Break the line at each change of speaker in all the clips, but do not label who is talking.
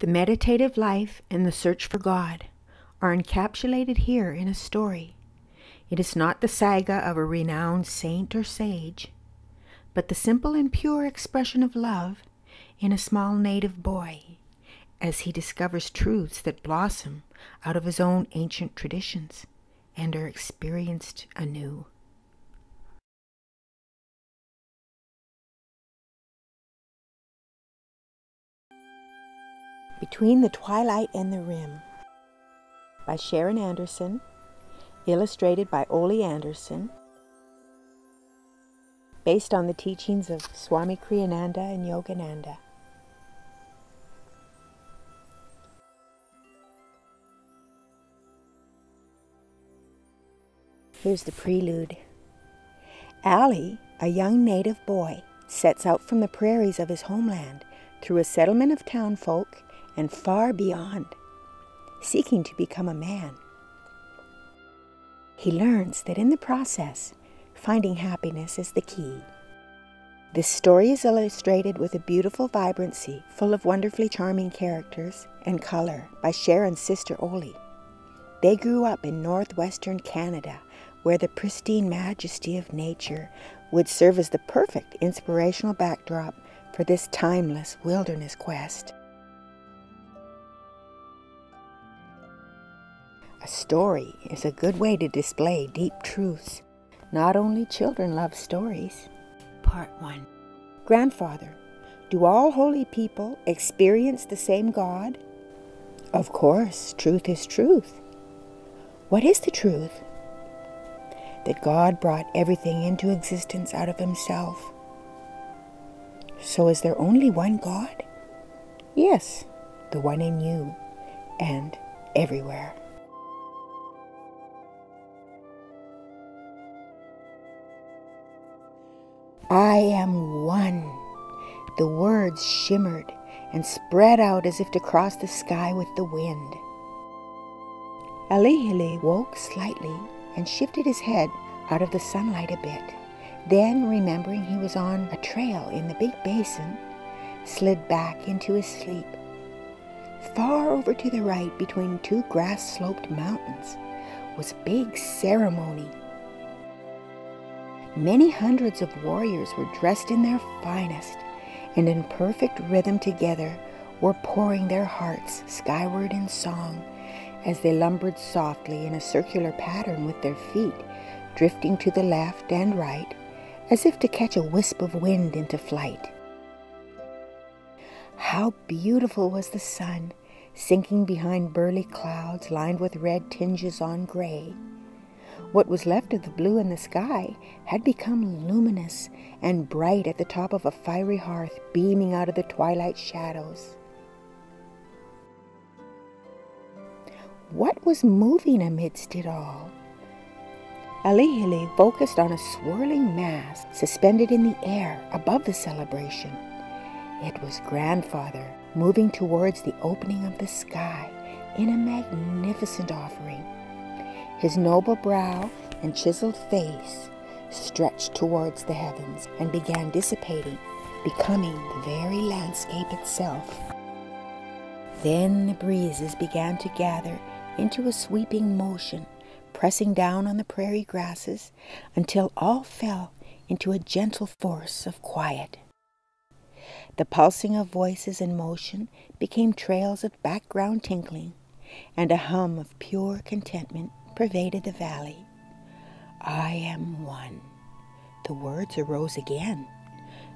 The meditative life and the search for God are encapsulated here in a story. It is not the saga of a renowned saint or sage, but the simple and pure expression of love in a small native boy as he discovers truths that blossom out of his own ancient traditions and are experienced anew. Between the Twilight and the Rim by Sharon Anderson, illustrated by Ollie Anderson, based on the teachings of Swami Kriyananda and Yogananda. Here's the prelude. Ollie, a young native boy, sets out from the prairies of his homeland through a settlement of townfolk and far beyond, seeking to become a man. He learns that in the process, finding happiness is the key. This story is illustrated with a beautiful vibrancy, full of wonderfully charming characters and color by Sharon's sister Ollie. They grew up in northwestern Canada, where the pristine majesty of nature would serve as the perfect inspirational backdrop for this timeless wilderness quest. A story is a good way to display deep truths. Not only children love stories. Part 1. Grandfather, do all holy people experience the same God? Of course, truth is truth. What is the truth? That God brought everything into existence out of himself. So is there only one God? Yes, the one in you and everywhere. I am one. The words shimmered and spread out as if to cross the sky with the wind. Ollie woke slightly and shifted his head out of the sunlight a bit. Then, remembering he was on a trail in the big basin, slid back into his sleep. Far over to the right, between two grass-sloped mountains, was a big ceremony. Many hundreds of warriors were dressed in their finest, and in perfect rhythm together were pouring their hearts skyward in song as they lumbered softly in a circular pattern with their feet, drifting to the left and right, as if to catch a wisp of wind into flight. How beautiful was the sun, sinking behind burly clouds lined with red tinges on gray. What was left of the blue in the sky had become luminous and bright at the top of a fiery hearth beaming out of the twilight shadows. What was moving amidst it all? Ollie focused on a swirling mass suspended in the air above the celebration. It was Grandfather moving towards the opening of the sky in a magnificent offering. His noble brow and chiseled face stretched towards the heavens and began dissipating, becoming the very landscape itself. Then the breezes began to gather into a sweeping motion, pressing down on the prairie grasses until all fell into a gentle force of quiet. The pulsing of voices and motion became trails of background tinkling, and a hum of pure contentment pervaded the valley. I am one. The words arose again,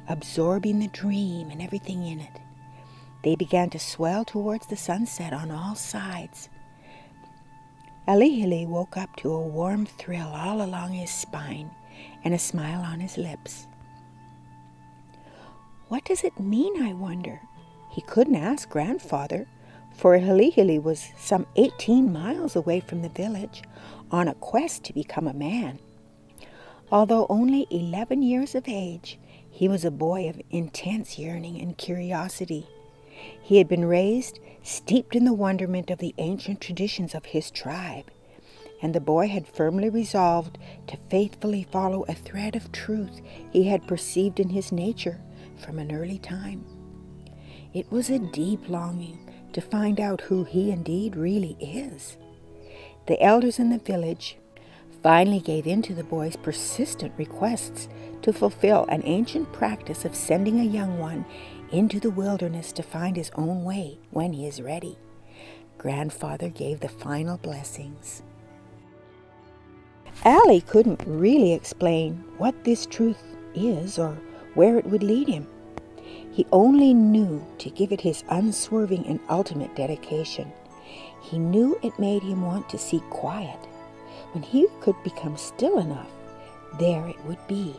absorbing the dream and everything in it. They began to swell towards the sunset on all sides. Ollie woke up to a warm thrill all along his spine and a smile on his lips. What does it mean, I wonder? He couldn't ask Grandfather, for Ollie was some 18 miles away from the village, on a quest to become a man. Although only 11 years of age, he was a boy of intense yearning and curiosity. He had been raised steeped in the wonderment of the ancient traditions of his tribe, and the boy had firmly resolved to faithfully follow a thread of truth he had perceived in his nature from an early time. It was a deep longing to find out who he indeed really is. The elders in the village finally gave in to the boy's persistent requests to fulfill an ancient practice of sending a young one into the wilderness to find his own way when he is ready. Grandfather gave the final blessings. Ollie couldn't really explain what this truth is or where it would lead him. He only knew to give it his unswerving and ultimate dedication. He knew it made him want to seek quiet. When he could become still enough, there it would be.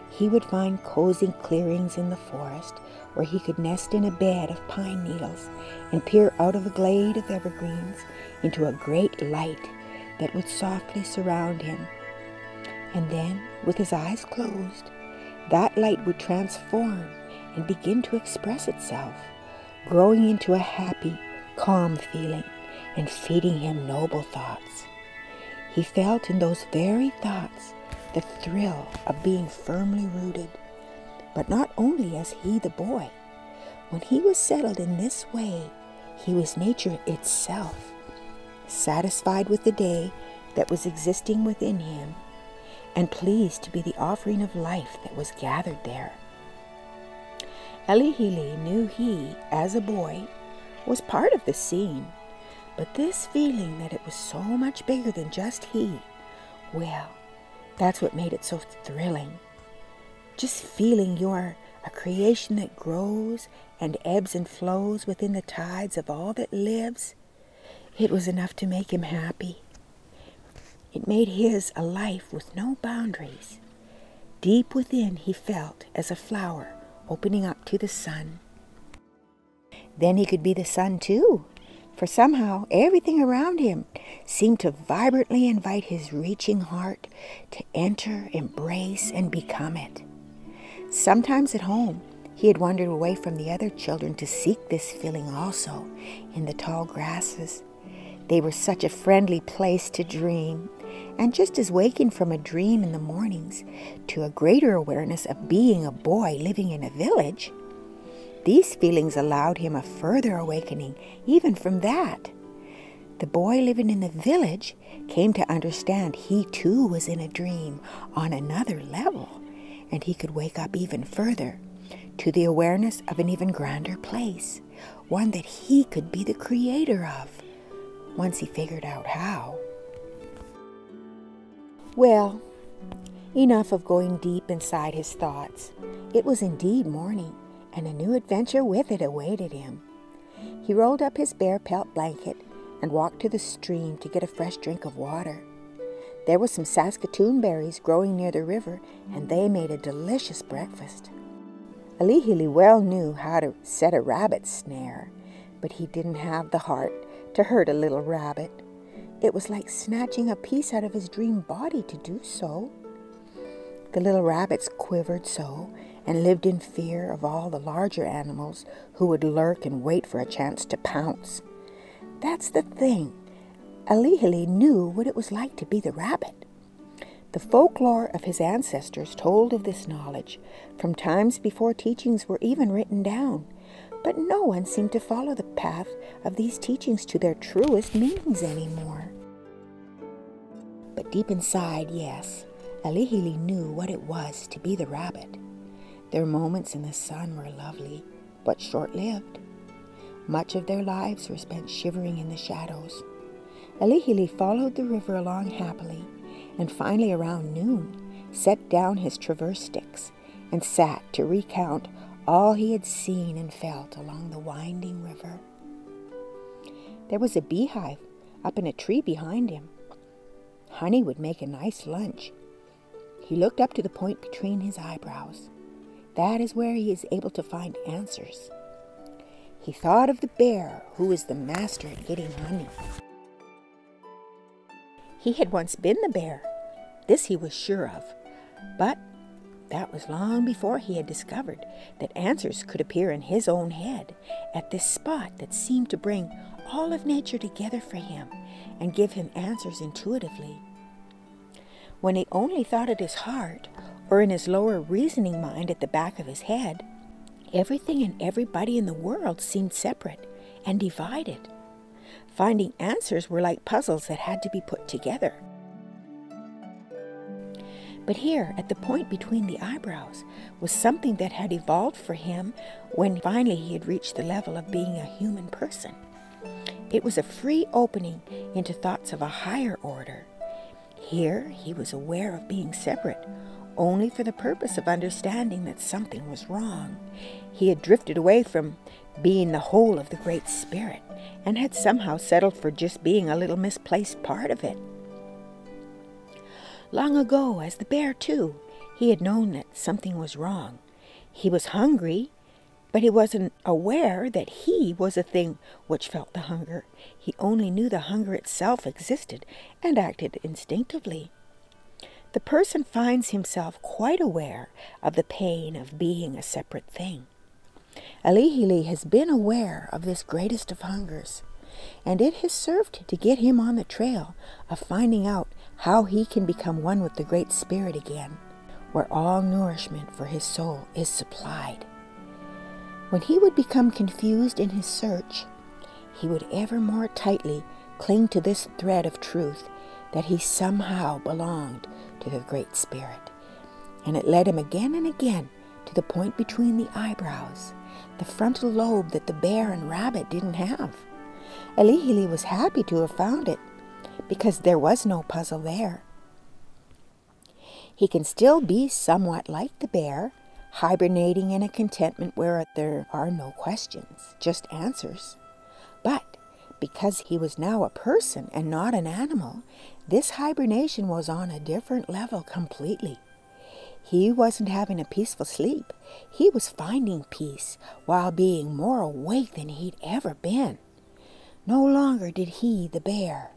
He would find cozy clearings in the forest where he could nest in a bed of pine needles and peer out of a glade of evergreens into a great light that would softly surround him. And then, with his eyes closed, that light would transform and begin to express itself, growing into a happy, calm feeling and feeding him noble thoughts. He felt in those very thoughts the thrill of being firmly rooted, but not only as he, the boy. When he was settled in this way, he was nature itself, satisfied with the day that was existing within him, and pleased to be the offering of life that was gathered there. Ollie knew he, as a boy, was part of the scene, but this feeling that it was so much bigger than just he, well, that's what made it so thrilling. Just feeling you're a creation that grows and ebbs and flows within the tides of all that lives, it was enough to make him happy. It made his a life with no boundaries. Deep within he felt as a flower opening up to the sun. Then he could be the sun too, for somehow everything around him seemed to vibrantly invite his reaching heart to enter, embrace, and become it. Sometimes at home, he had wandered away from the other children to seek this feeling also in the tall grasses. They were such a friendly place to dream, and just as waking from a dream in the mornings to a greater awareness of being a boy living in a village, these feelings allowed him a further awakening even from that. The boy living in the village came to understand he too was in a dream on another level, and he could wake up even further to the awareness of an even grander place, one that he could be the creator of, once he figured out how. Well, enough of going deep inside his thoughts. It was indeed morning, and a new adventure with it awaited him. He rolled up his bear pelt blanket and walked to the stream to get a fresh drink of water. There were some Saskatoon berries growing near the river, and they made a delicious breakfast. Ollie well knew how to set a rabbit snare, but he didn't have the heart to hurt a little rabbit. It was like snatching a piece out of his dream body to do so. The little rabbits quivered so and lived in fear of all the larger animals who would lurk and wait for a chance to pounce. That's the thing. Ollie knew what it was like to be the rabbit. The folklore of his ancestors told of this knowledge from times before teachings were even written down, but no one seemed to follow the path of these teachings to their truest meanings anymore. But deep inside, yes, Ollie knew what it was to be the rabbit. Their moments in the sun were lovely, but short-lived. Much of their lives were spent shivering in the shadows. Ollie followed the river along happily, and finally around noon set down his traverse sticks and sat to recount all he had seen and felt along the winding river. There was a beehive up in a tree behind him. Honey would make a nice lunch. He looked up to the point between his eyebrows. That is where he is able to find answers. He thought of the bear who was the master at getting honey. He had once been the bear. This he was sure of. But that was long before he had discovered that answers could appear in his own head at this spot that seemed to bring all of nature together for him and give him answers intuitively. When he only thought at his heart or in his lower reasoning mind at the back of his head, everything and everybody in the world seemed separate and divided. Finding answers were like puzzles that had to be put together. But here, at the point between the eyebrows, was something that had evolved for him when finally he had reached the level of being a human person. It was a free opening into thoughts of a higher order. Here he was aware of being separate, only for the purpose of understanding that something was wrong. He had drifted away from being the whole of the Great Spirit, and had somehow settled for just being a little misplaced part of it. Long ago, as the bear too, he had known that something was wrong. He was hungry, but he wasn't aware that he was a thing which felt the hunger. He only knew the hunger itself existed and acted instinctively. The person finds himself quite aware of the pain of being a separate thing. Alihili has been aware of this greatest of hungers, and it has served to get him on the trail of finding out how he can become one with the Great Spirit again, where all nourishment for his soul is supplied. When he would become confused in his search, he would ever more tightly cling to this thread of truth that he somehow belonged to the Great Spirit, and it led him again and again to the point between the eyebrows, the frontal lobe that the bear and rabbit didn't have. Alihili was happy to have found it, because there was no puzzle there. He can still be somewhat like the bear, hibernating in a contentment where there are no questions, just answers. But because he was now a person and not an animal, this hibernation was on a different level completely. He wasn't having a peaceful sleep. He was finding peace while being more awake than he'd ever been. No longer did he, the bear,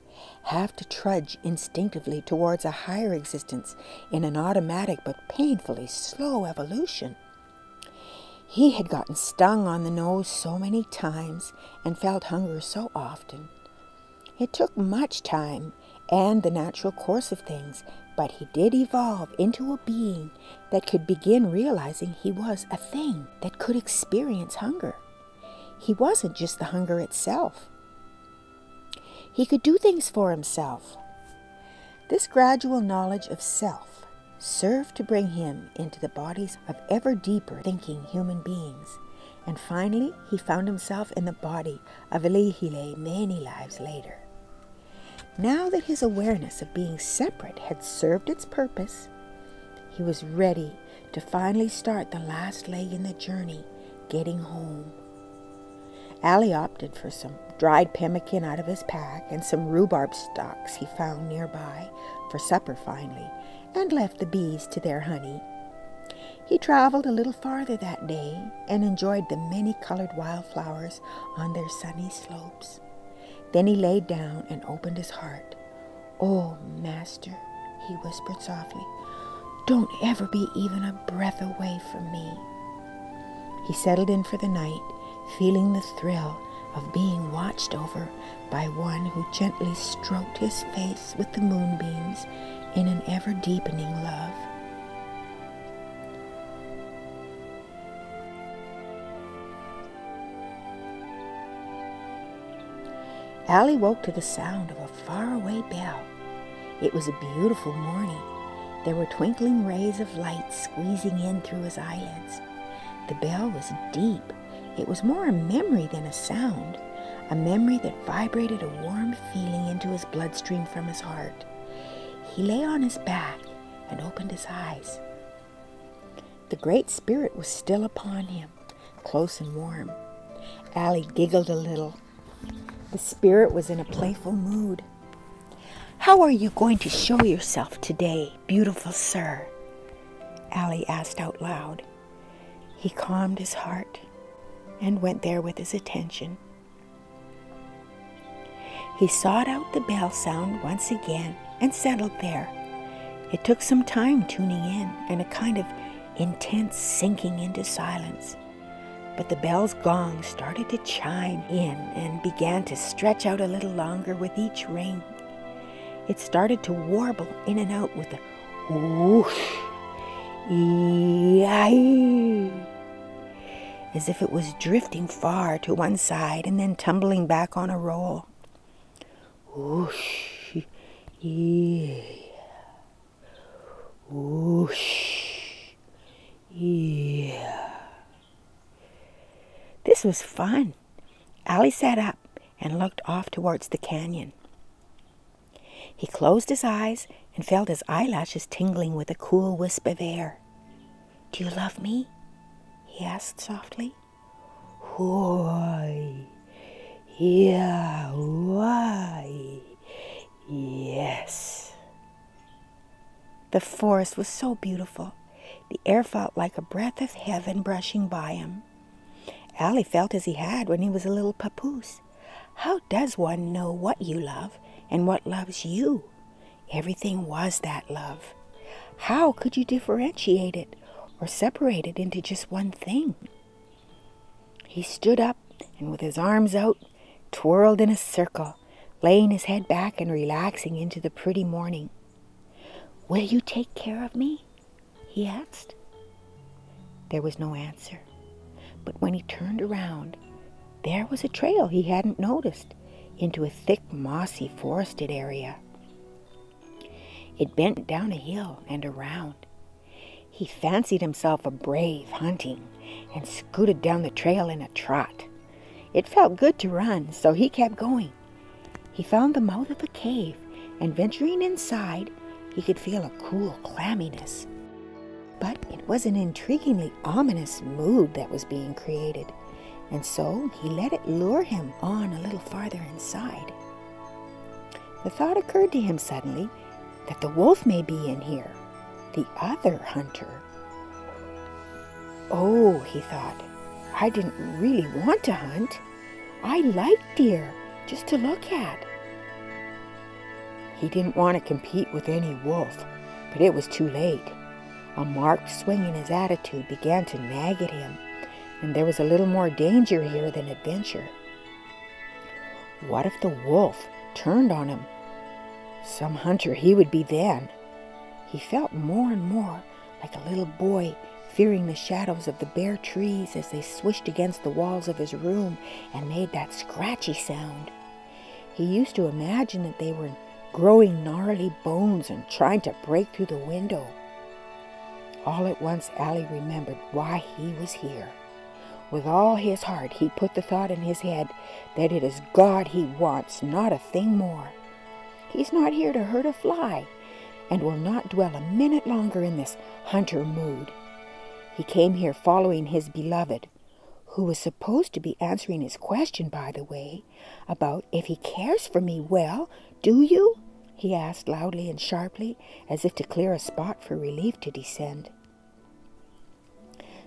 have to trudge instinctively towards a higher existence in an automatic but painfully slow evolution. He had gotten stung on the nose so many times and felt hunger so often. It took much time and the natural course of things, but he did evolve into a being that could begin realizing he was a thing that could experience hunger. He wasn't just the hunger itself. He could do things for himself. This gradual knowledge of self served to bring him into the bodies of ever deeper thinking human beings, and finally he found himself in the body of Alihili many lives later. Now that his awareness of being separate had served its purpose, he was ready to finally start the last leg in the journey, getting home. Ali opted for some dried pemmican out of his pack and some rhubarb stalks he found nearby for supper finally, and left the bees to their honey. He traveled a little farther that day and enjoyed the many-colored wildflowers on their sunny slopes. Then he laid down and opened his heart. "Oh, Master," he whispered softly, "don't ever be even a breath away from me." He settled in for the night, feeling the thrill of being watched over by one who gently stroked his face with the moonbeams in an ever-deepening love. Ali woke to the sound of a faraway bell. It was a beautiful morning. There were twinkling rays of light squeezing in through his eyelids. The bell was deep. It was more a memory than a sound, a memory that vibrated a warm feeling into his bloodstream from his heart. He lay on his back and opened his eyes. The Great Spirit was still upon him, close and warm. Ali giggled a little. The Spirit was in a playful mood. "How are you going to show yourself today, beautiful sir?" Ali asked out loud. He calmed his heart and went there with his attention. He sought out the bell sound once again and settled there. It took some time tuning in and a kind of intense sinking into silence. But the bell's gong started to chime in and began to stretch out a little longer with each ring. It started to warble in and out with a whoosh, ee-ai. as if it was drifting far to one side and then tumbling back on a roll. Whoosh, yeah. Whoosh, yeah. This was fun. Ollie sat up and looked off towards the canyon. He closed his eyes and felt his eyelashes tingling with a cool wisp of air. "Do you love me?" he asked softly. "Why? Yeah, why? Yes." The forest was so beautiful. The air felt like a breath of heaven brushing by him. Ollie felt as he had when he was a little papoose. How does one know what you love and what loves you? Everything was that love. How could you differentiate it or separate it into just one thing? He stood up and with his arms out, twirled in a circle, laying his head back and relaxing into the pretty morning. "Will you take care of me?" he asked. There was no answer, but when he turned around, there was a trail he hadn't noticed into a thick, mossy, forested area. It bent down a hill and around. He fancied himself a brave hunting and scooted down the trail in a trot. It felt good to run, so he kept going. He found the mouth of a cave, and venturing inside, he could feel a cool clamminess. But it was an intriguingly ominous mood that was being created, and so he let it lure him on a little farther inside. The thought occurred to him suddenly that the wolf may be in here, the other hunter. "Oh," he thought, "I didn't really want to hunt. I like deer just to look at." He didn't want to compete with any wolf, but it was too late. A marked swing in his attitude began to nag at him, and there was a little more danger here than adventure. What if the wolf turned on him? Some hunter he would be then. He felt more and more like a little boy fearing the shadows of the bare trees as they swished against the walls of his room and made that scratchy sound. He used to imagine that they were growing gnarly bones and trying to break through the window. All at once Ollie remembered why he was here. With all his heart he put the thought in his head that it is God he wants, not a thing more. He's not here to hurt a fly, and will not dwell a minute longer in this hunter mood. He came here following his beloved, who was supposed to be answering his question, by the way, about if he cares for me. "Well, do you?" he asked loudly and sharply, as if to clear a spot for relief to descend.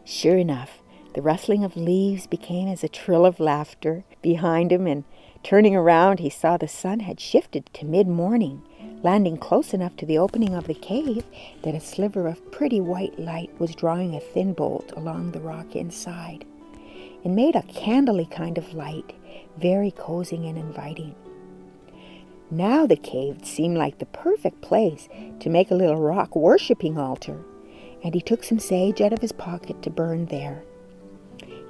Sure enough, the rustling of leaves became as a trill of laughter behind him, and turning around, he saw the sun had shifted to mid-morning, landing close enough to the opening of the cave that a sliver of pretty white light was drawing a thin bolt along the rock inside. It made a candly kind of light, very cozy and inviting. Now the cave seemed like the perfect place to make a little rock worshipping altar, and he took some sage out of his pocket to burn there.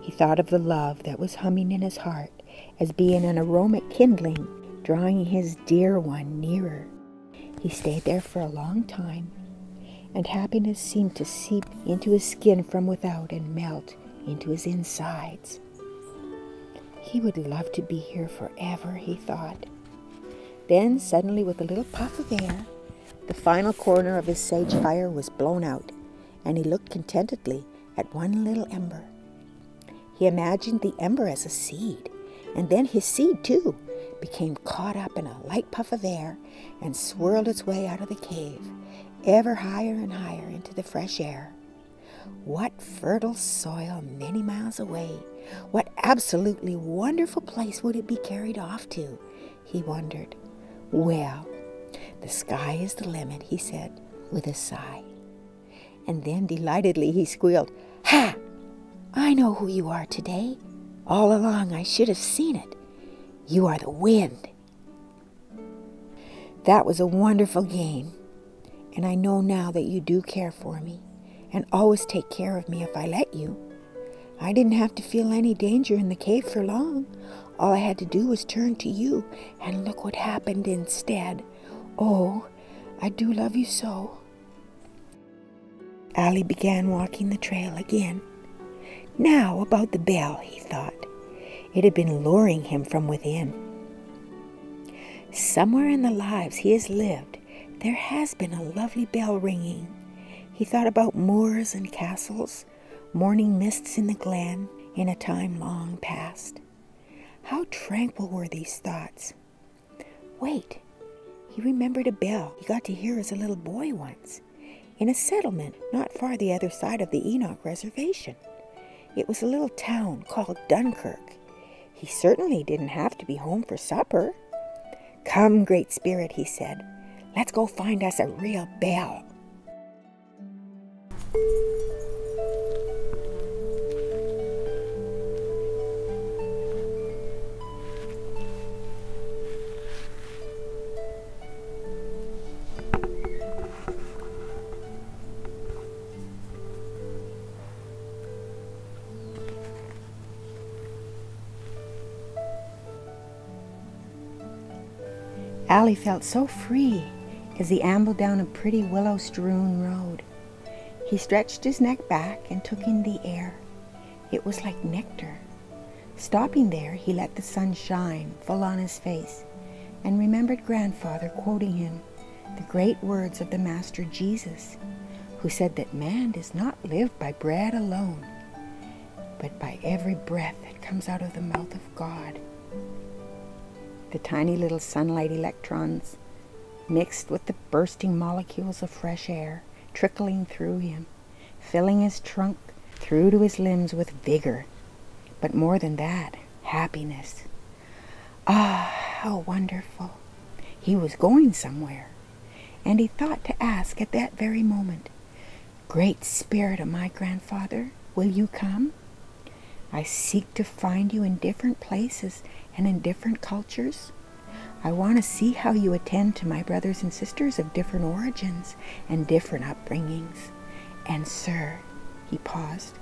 He thought of the love that was humming in his heart as being an aromatic kindling, drawing his dear one nearer. He stayed there for a long time, and happiness seemed to seep into his skin from without and melt into his insides. He would love to be here forever, he thought. Then, suddenly, with a little puff of air, the final corner of his sage fire was blown out, and he looked contentedly at one little ember. He imagined the ember as a seed, and then his seed, too, became caught up in a light puff of air and swirled its way out of the cave, ever higher and higher into the fresh air. What fertile soil many miles away! What absolutely wonderful place would it be carried off to? He wondered. Well, the sky is the limit, he said with a sigh. And then delightedly he squealed, "Ha! I know who you are today. All along I should have seen it. You are the wind." That was a wonderful game, and I know now that you do care for me, and always take care of me if I let you. I didn't have to feel any danger in the cave for long. All I had to do was turn to you, and look what happened instead. Oh, I do love you so." Ollie began walking the trail again. Now about the bell, he thought. It had been luring him from within. Somewhere in the lives he has lived, there has been a lovely bell ringing. He thought about moors and castles, morning mists in the glen, in a time long past. How tranquil were these thoughts. Wait, he remembered a bell he got to hear as a little boy once, in a settlement not far the other side of the Enoch reservation. It was a little town called Dunkirk. He certainly didn't have to be home for supper. "Come, Great Spirit," he said, "let's go find us a real bell." Ollie felt so free as he ambled down a pretty willow-strewn road. He stretched his neck back and took in the air. It was like nectar. Stopping there, he let the sun shine full on his face and remembered Grandfather quoting him the great words of the Master Jesus, who said that man does not live by bread alone, but by every breath that comes out of the mouth of God. The tiny little sunlight electrons mixed with the bursting molecules of fresh air trickling through him, filling his trunk through to his limbs with vigor. But more than that, happiness. Ah, how wonderful. He was going somewhere, and he thought to ask at that very moment, "Great Spirit of my grandfather, will you come? I seek to find you in different places and in different cultures. I want to see how you attend to my brothers and sisters of different origins and different upbringings. And sir," he paused,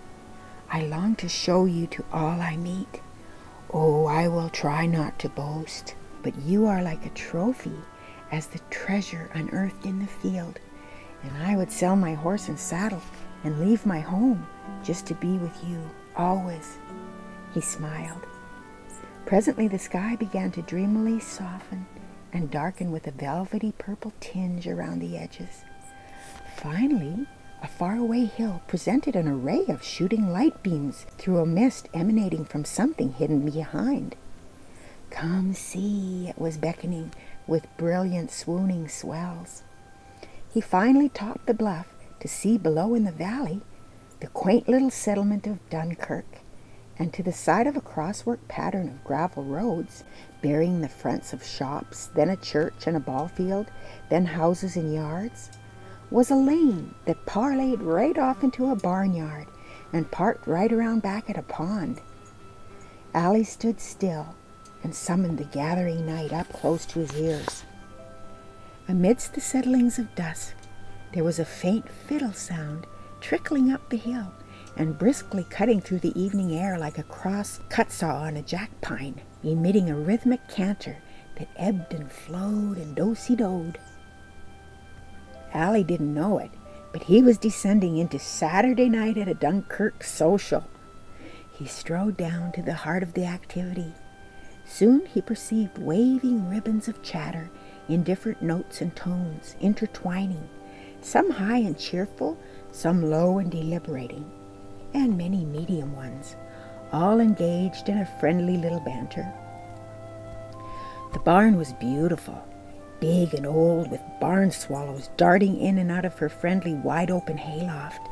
"I long to show you to all I meet. Oh, I will try not to boast, but you are like a trophy as the treasure unearthed in the field, and I would sell my horse and saddle and leave my home just to be with you, always." He smiled. Presently the sky began to dreamily soften and darken with a velvety purple tinge around the edges. Finally, a faraway hill presented an array of shooting light beams through a mist emanating from something hidden behind. "Come see," it was beckoning with brilliant swooning swells. He finally topped the bluff to see below in the valley the quaint little settlement of Dunkirk, and to the side of a crosswork pattern of gravel roads, bearing the fronts of shops, then a church and a ball field, then houses and yards, was a lane that parlayed right off into a barnyard and parked right around back at a pond. Ollie stood still and summoned the gathering night up close to his ears. Amidst the settlings of dusk, there was a faint fiddle sound trickling up the hill and briskly cutting through the evening air like a cross cut-saw on a jack pine, emitting a rhythmic canter that ebbed and flowed and do-si-doed. Ollie didn't know it, but he was descending into Saturday night at a Dunkirk social. He strode down to the heart of the activity. Soon he perceived waving ribbons of chatter in different notes and tones, intertwining, some high and cheerful, some low and deliberating, and many medium ones, all engaged in a friendly little banter. The barn was beautiful, big and old, with barn swallows darting in and out of her friendly wide-open hayloft.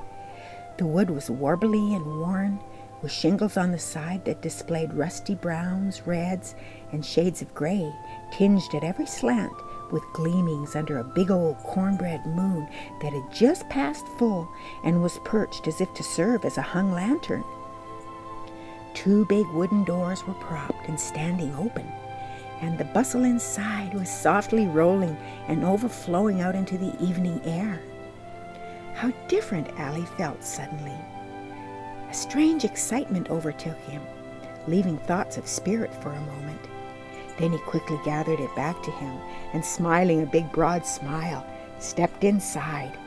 The wood was warbly and worn, with shingles on the side that displayed rusty browns, reds, and shades of gray, tinged at every slant with gleamings under a big old cornbread moon that had just passed full and was perched as if to serve as a hung lantern. 2 big wooden doors were propped and standing open, and the bustle inside was softly rolling and overflowing out into the evening air. How different Ollie felt suddenly. A strange excitement overtook him, leaving thoughts of spirit for a moment. Then he quickly gathered it back to him, and smiling a big broad smile, stepped inside.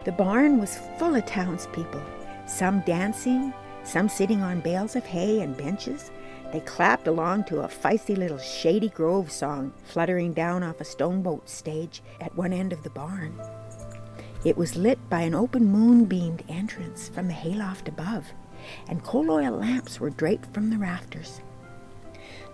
The barn was full of townspeople, some dancing, some sitting on bales of hay and benches. They clapped along to a feisty little Shady Grove song fluttering down off a stone-boat stage at one end of the barn. It was lit by an open moon-beamed entrance from the hayloft above, and coal oil lamps were draped from the rafters.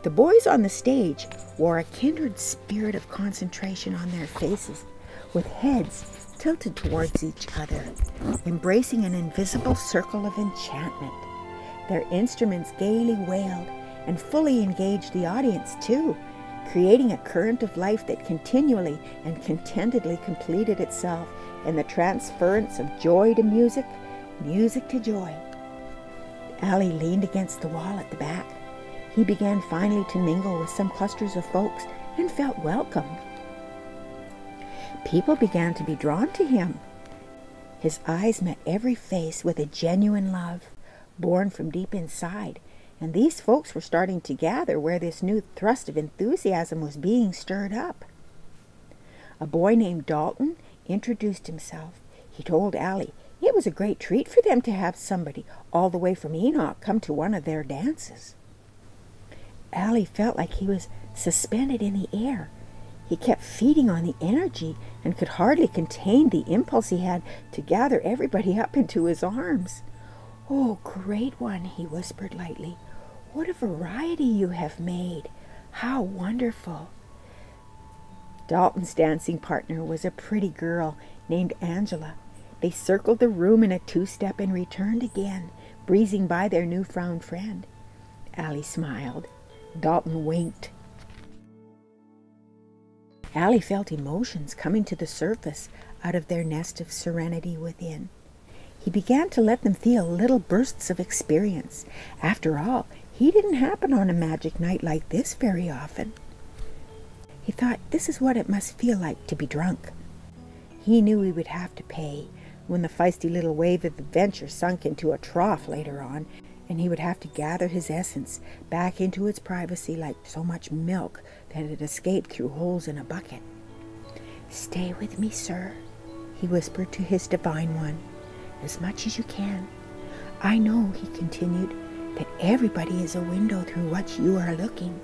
The boys on the stage wore a kindred spirit of concentration on their faces, with heads tilted towards each other, embracing an invisible circle of enchantment. Their instruments gaily wailed and fully engaged the audience too, creating a current of life that continually and contentedly completed itself in the transference of joy to music, music to joy. Ollie leaned against the wall at the back. He began finally to mingle with some clusters of folks and felt welcome. People began to be drawn to him. His eyes met every face with a genuine love, born from deep inside, and these folks were starting to gather where this new thrust of enthusiasm was being stirred up. A boy named Dalton introduced himself. He told Ollie it was a great treat for them to have somebody all the way from Enoch come to one of their dances. Ollie felt like he was suspended in the air. He kept feeding on the energy and could hardly contain the impulse he had to gather everybody up into his arms. "Oh, great one," he whispered lightly. "What a variety you have made! How wonderful!" Dalton's dancing partner was a pretty girl named Angela. They circled the room in a two-step and returned again, breezing by their new-found friend. Ollie smiled. Dalton winked. Ollie felt emotions coming to the surface out of their nest of serenity within. He began to let them feel little bursts of experience. After all, he didn't happen on a magic night like this very often. He thought, this is what it must feel like to be drunk. He knew he would have to pay when the feisty little wave of adventure sunk into a trough later on, and he would have to gather his essence back into its privacy like so much milk that had escaped through holes in a bucket. "Stay with me, sir," he whispered to his divine one, "as much as you can. I know," he continued, "that everybody is a window through which you are looking."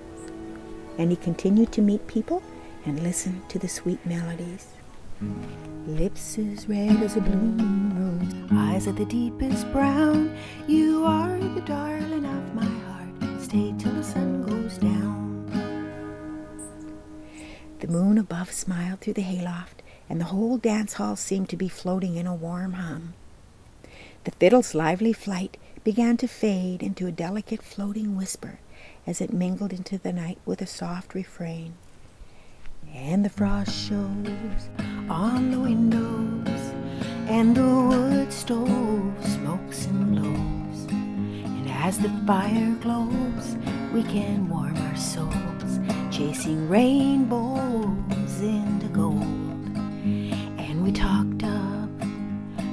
And he continued to meet people and listen to the sweet melodies. Lips as red as a blooming rose, eyes of the deepest brown. You are the darling of my heart. Stay till the sun goes down. The moon above smiled through the hayloft, and the whole dance hall seemed to be floating in a warm hum. The fiddle's lively flight began to fade into a delicate floating whisper as it mingled into the night with a soft refrain. And the frost shows on the windows, and the wood stove smokes and blows, and as the fire glows, we can warm our souls, chasing rainbows into gold. And we talked of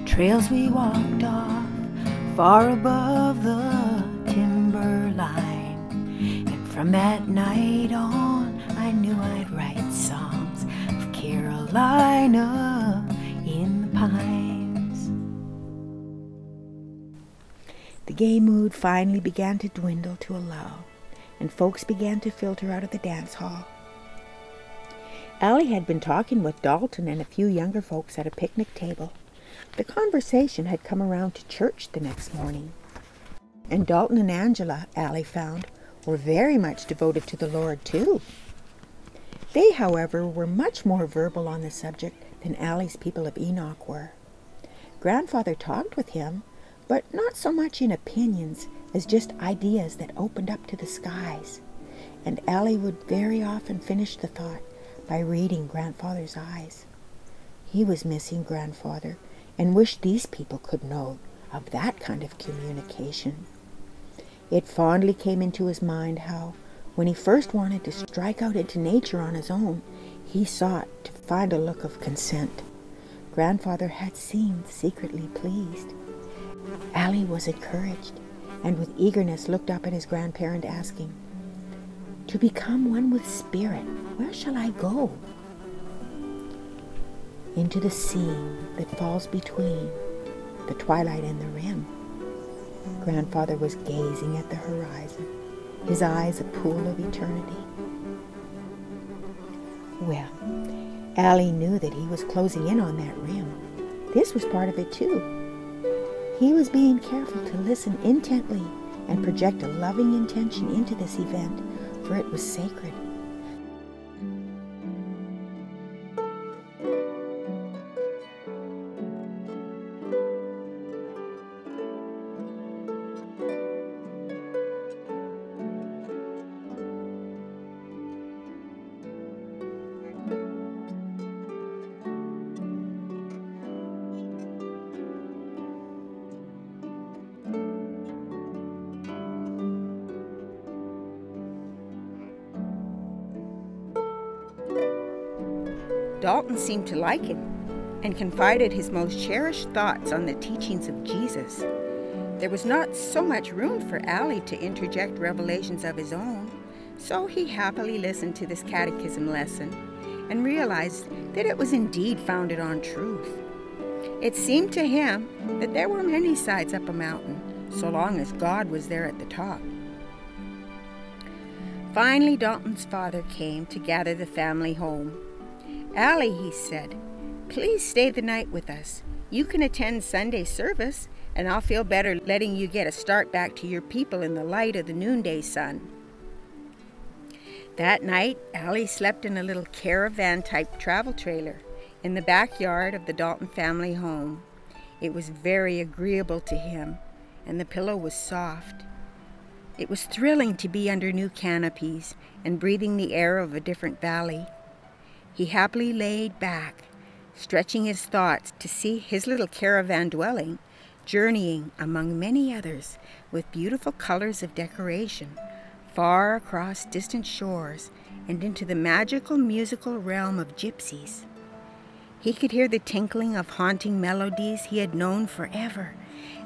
trails we walked off, far above the timberline, and from that night on, I knew I'd write songs of Carolina in the pines. The gay mood finally began to dwindle to a lull, and folks began to filter out of the dance hall. Ollie had been talking with Dalton and a few younger folks at a picnic table. The conversation had come around to church the next morning, and Dalton and Angela, Ollie found, were very much devoted to the Lord too. They, however, were much more verbal on the subject than Ollie's people of Enoch were. Grandfather talked with him, but not so much in opinions as just ideas that opened up to the skies, and Ollie would very often finish the thought by reading Grandfather's eyes. He was missing Grandfather and wished these people could know of that kind of communication. It fondly came into his mind how, when he first wanted to strike out into nature on his own, he sought to find a look of consent. Grandfather had seemed secretly pleased. Ollie was encouraged, and with eagerness looked up at his grandparent, asking, "To become one with spirit, where shall I go?" "Into the sea that falls between the twilight and the rim." Grandfather was gazing at the horizon, his eyes a pool of eternity. Well, Ollie knew that he was closing in on that rim. This was part of it too. He was being careful to listen intently and project a loving intention into this event, for it was sacred.
Dalton seemed to like it and confided his most cherished thoughts on the teachings of Jesus. There was not so much room for Ollie to interject revelations of his own, so he happily listened to this catechism lesson and realized that it was indeed founded on truth. It seemed to him that there were many sides up a mountain, so long as God was there at the top. Finally, Dalton's father came to gather the family home. "Ollie," he said, "please stay the night with us. You can attend Sunday service, and I'll feel better letting you get a start back to your people in the light of the noonday sun." That night, Ollie slept in a little caravan-type travel trailer in the backyard of the Dalton family home. It was very agreeable to him, and the pillow was soft. It was thrilling to be under new canopies and breathing the air of a different valley. He happily laid back, stretching his thoughts to see his little caravan dwelling, journeying among many others with beautiful colors of decoration, far across distant shores and into the magical musical realm of gypsies. He could hear the tinkling of haunting melodies he had known forever,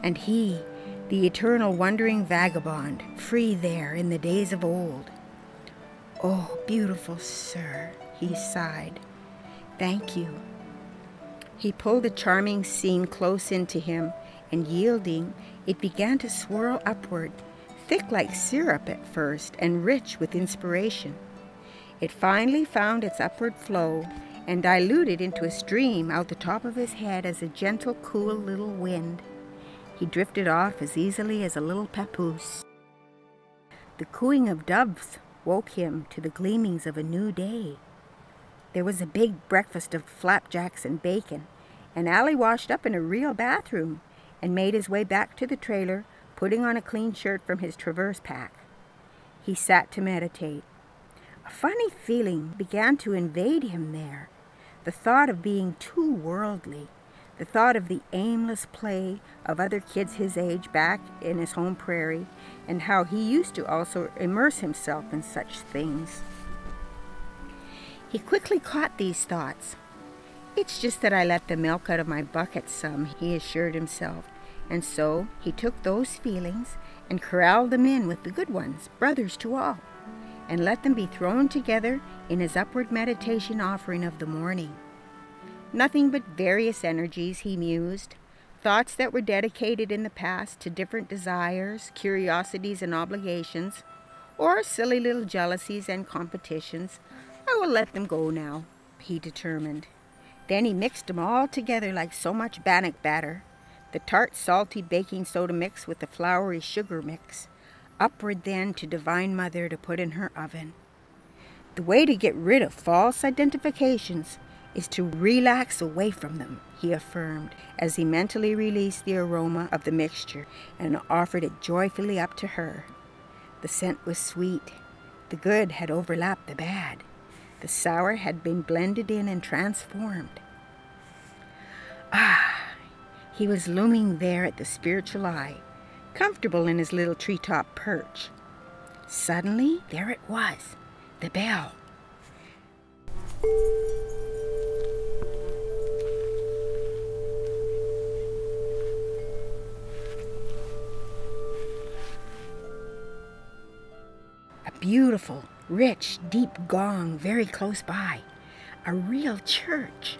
and he, the eternal wandering vagabond, free there in the days of old. "Oh, beautiful sir," he sighed. "Thank you." He pulled the charming scene close into him, and yielding, it began to swirl upward, thick like syrup at first and rich with inspiration. It finally found its upward flow and diluted into a stream out the top of his head as a gentle, cool little wind. He drifted off as easily as a little papoose. The cooing of doves woke him to the gleamings of a new day. There was a big breakfast of flapjacks and bacon, and Ollie washed up in a real bathroom and made his way back to the trailer, putting on a clean shirt from his traverse pack. He sat to meditate. A funny feeling began to invade him there, the thought of being too worldly, the thought of the aimless play of other kids his age back in his home prairie, and how he used to also immerse himself in such things. He quickly caught these thoughts. "It's just that I let the milk out of my bucket some," he assured himself, and so he took those feelings and corralled them in with the good ones, brothers to all, and let them be thrown together in his upward meditation offering of the morning. Nothing but various energies, he mused, thoughts that were dedicated in the past to different desires, curiosities, and obligations, or silly little jealousies and competitions. I will let them go now, he determined. Then he mixed them all together like so much bannock batter, the tart, salty baking soda mix with the floury sugar mix, upward then to Divine Mother to put in her oven. The way to get rid of false identifications is to relax away from them, he affirmed, as he mentally released the aroma of the mixture and offered it joyfully up to her. The scent was sweet. The good had overlapped the bad. The sour had been blended in and transformed. He was looming there at the spiritual eye, comfortable in his little treetop perch. Suddenly, there it was, the bell.
beautiful, rich, deep gong very close by. A real church.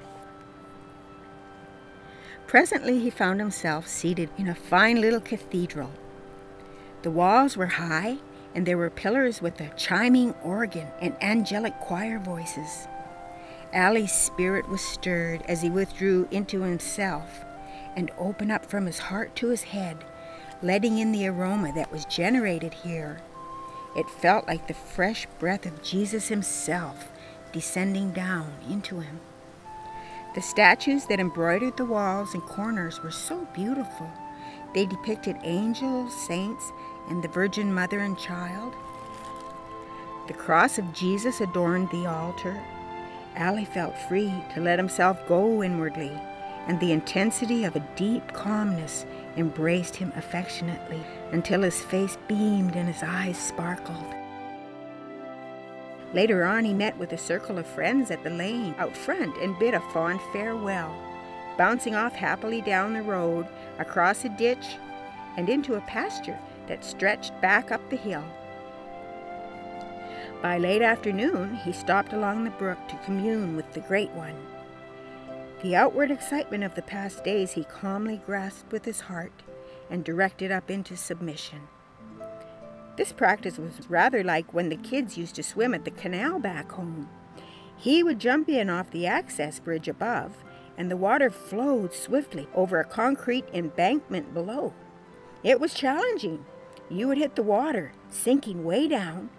Presently he found himself seated in a fine little cathedral. The walls were high, and there were pillars with a chiming organ and angelic choir voices. Allie's spirit was stirred as he withdrew into himself and opened up from his heart to his head, letting in the aroma that was generated here. It felt like the fresh breath of Jesus himself descending down into him. The statues that embroidered the walls and corners were so beautiful. They depicted angels, saints, and the Virgin Mother and Child. The cross of Jesus adorned the altar. Allie felt free to let himself go inwardly, and the intensity of a deep calmness embraced him affectionately until his face beamed and his eyes sparkled. Later on, he met with a circle of friends at the lane out front and bid a fond farewell, bouncing off happily down the road, across a ditch, and into a pasture that stretched back up the hill. By late afternoon, he stopped along the brook to commune with the Great One. The outward excitement of the past days he calmly grasped with his heart and directed up into submission. This practice was rather like when the kids used to swim at the canal back home. He would jump in off the access bridge above, and the water flowed swiftly over a concrete embankment below. It was challenging. You would hit the water, sinking way down.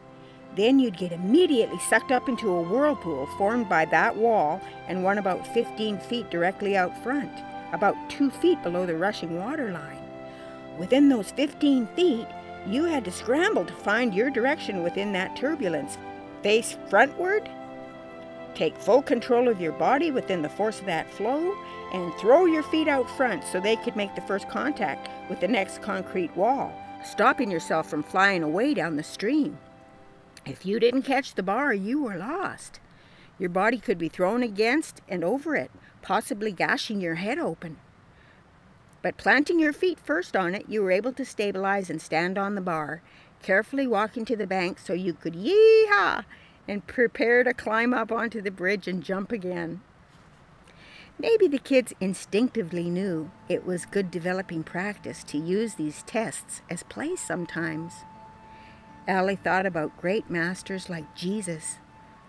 Then you'd get immediately sucked up into a whirlpool formed by that wall and one about 15 feet directly out front, about 2 feet below the rushing water line. Within those 15 feet, you had to scramble to find your direction within that turbulence. Face frontward, take full control of your body within the force of that flow, and throw your feet out front so they could make the first contact with the next concrete wall, stopping yourself from flying away down the stream. If you didn't catch the bar, you were lost. Your body could be thrown against and over it, possibly gashing your head open. But planting your feet first on it, you were able to stabilize and stand on the bar, carefully walking to the bank so you could yee-haw and prepare to climb up onto the bridge and jump again. Maybe the kids instinctively knew it was good developing practice to use these tests as play sometimes. Allie thought about great masters like Jesus,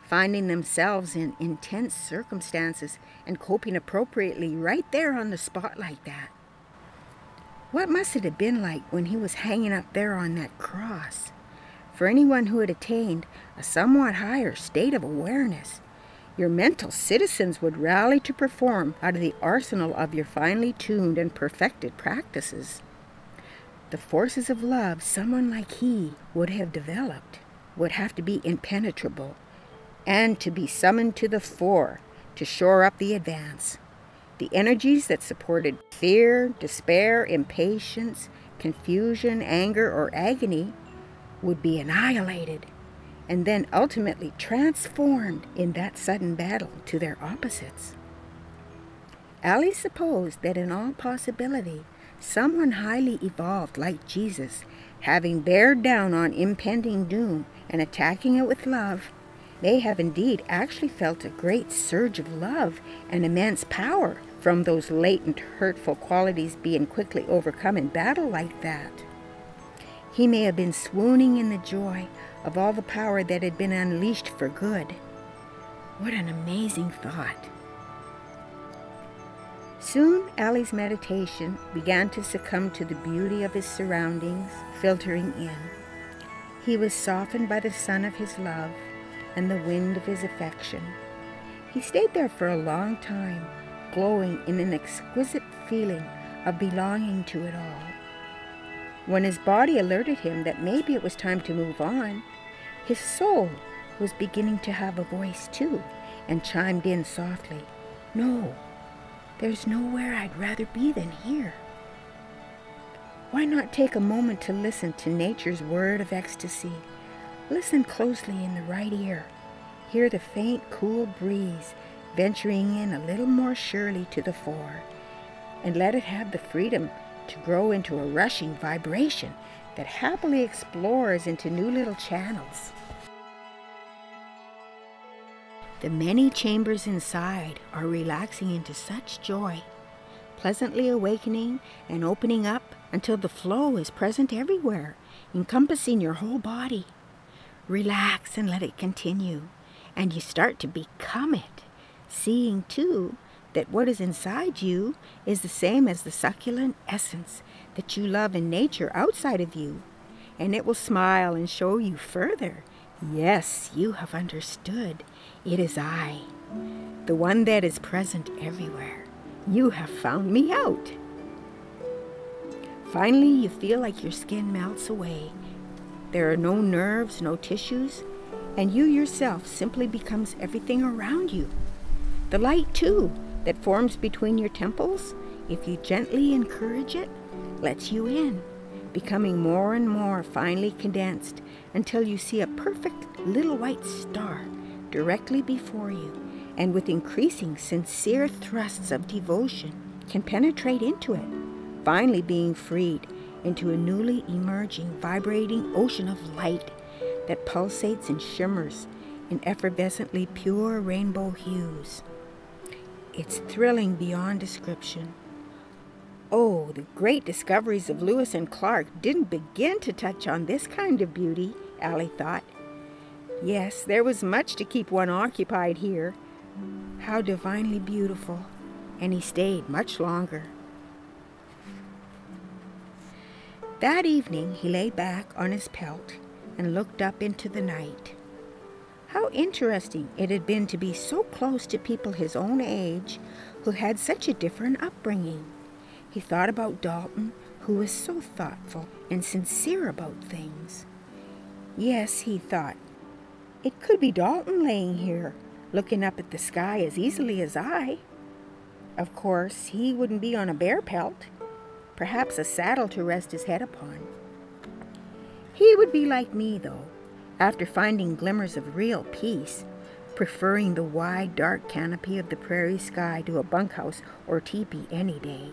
finding themselves in intense circumstances and coping appropriately right there on the spot like that. What must it have been like when he was hanging up there on that cross? For anyone who had attained a somewhat higher state of awareness, your mental citizens would rally to perform out of the arsenal of your finely tuned and perfected practices. The forces of love someone like he would have developed would have to be impenetrable and to be summoned to the fore to shore up the advance. The energies that supported fear, despair, impatience, confusion, anger, or agony would be annihilated and then ultimately transformed in that sudden battle to their opposites. Allie supposed that in all possibility, someone highly evolved like Jesus, having bared down on impending doom and attacking it with love, may have indeed actually felt a great surge of love and immense power from those latent hurtful qualities being quickly overcome in battle like that. He may have been swooning in the joy of all the power that had been unleashed for good. What an amazing thought. Soon Allie's meditation began to succumb to the beauty of his surroundings, filtering in. He was softened by the sun of his love and the wind of his affection. He stayed there for a long time, glowing in an exquisite feeling of belonging to it all. When his body alerted him that maybe it was time to move on, his soul was beginning to have a voice too, and chimed in softly, "No, there's nowhere I'd rather be than here." Why not take a moment to listen to nature's word of ecstasy? Listen closely in the right ear. Hear the faint, cool breeze venturing in a little more surely to the fore, and let it have the freedom to grow into a rushing vibration that happily explores into new little channels. The many chambers inside are relaxing into such joy, pleasantly awakening and opening up until the flow is present everywhere, encompassing your whole body. Relax and let it continue, and you start to become it, seeing too that what is inside you is the same as the succulent essence that you love in nature outside of you, and it will smile and show you further. Yes, you have understood. It is I, the one that is present everywhere. You have found me out. Finally, you feel like your skin melts away. There are no nerves, no tissues, and you yourself simply becomes everything around you. The light, too, that forms between your temples, if you gently encourage it, lets you in, becoming more and more finely condensed until you see a perfect little white star directly before you, and with increasing sincere thrusts of devotion can penetrate into it, finally being freed into a newly emerging, vibrating ocean of light that pulsates and shimmers in effervescently pure rainbow hues. It's thrilling beyond description. Oh, the great discoveries of Lewis and Clark didn't begin to touch on this kind of beauty, Allie thought. Yes, there was much to keep one occupied here. How divinely beautiful. And he stayed much longer. That evening he lay back on his pelt and looked up into the night. How interesting it had been to be so close to people his own age who had such a different upbringing. He thought about Dalton, who was so thoughtful and sincere about things. Yes, he thought, it could be Dalton laying here, looking up at the sky as easily as I. Of course, he wouldn't be on a bear pelt, perhaps a saddle to rest his head upon. He would be like me, though, after finding glimmers of real peace, preferring the wide, dark canopy of the prairie sky to a bunkhouse or teepee any day.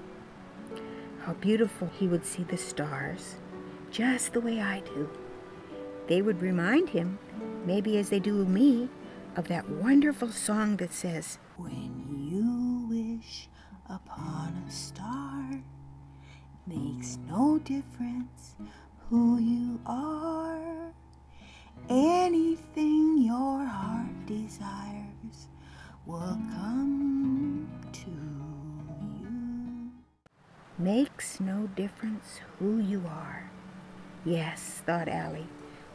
How beautiful he would see the stars, just the way I do. They would remind him, maybe as they do me, of that wonderful song that says, "When you wish upon a star, makes no difference who you are. Anything your heart desires will come to you." Makes no difference who you are. Yes, thought Allie,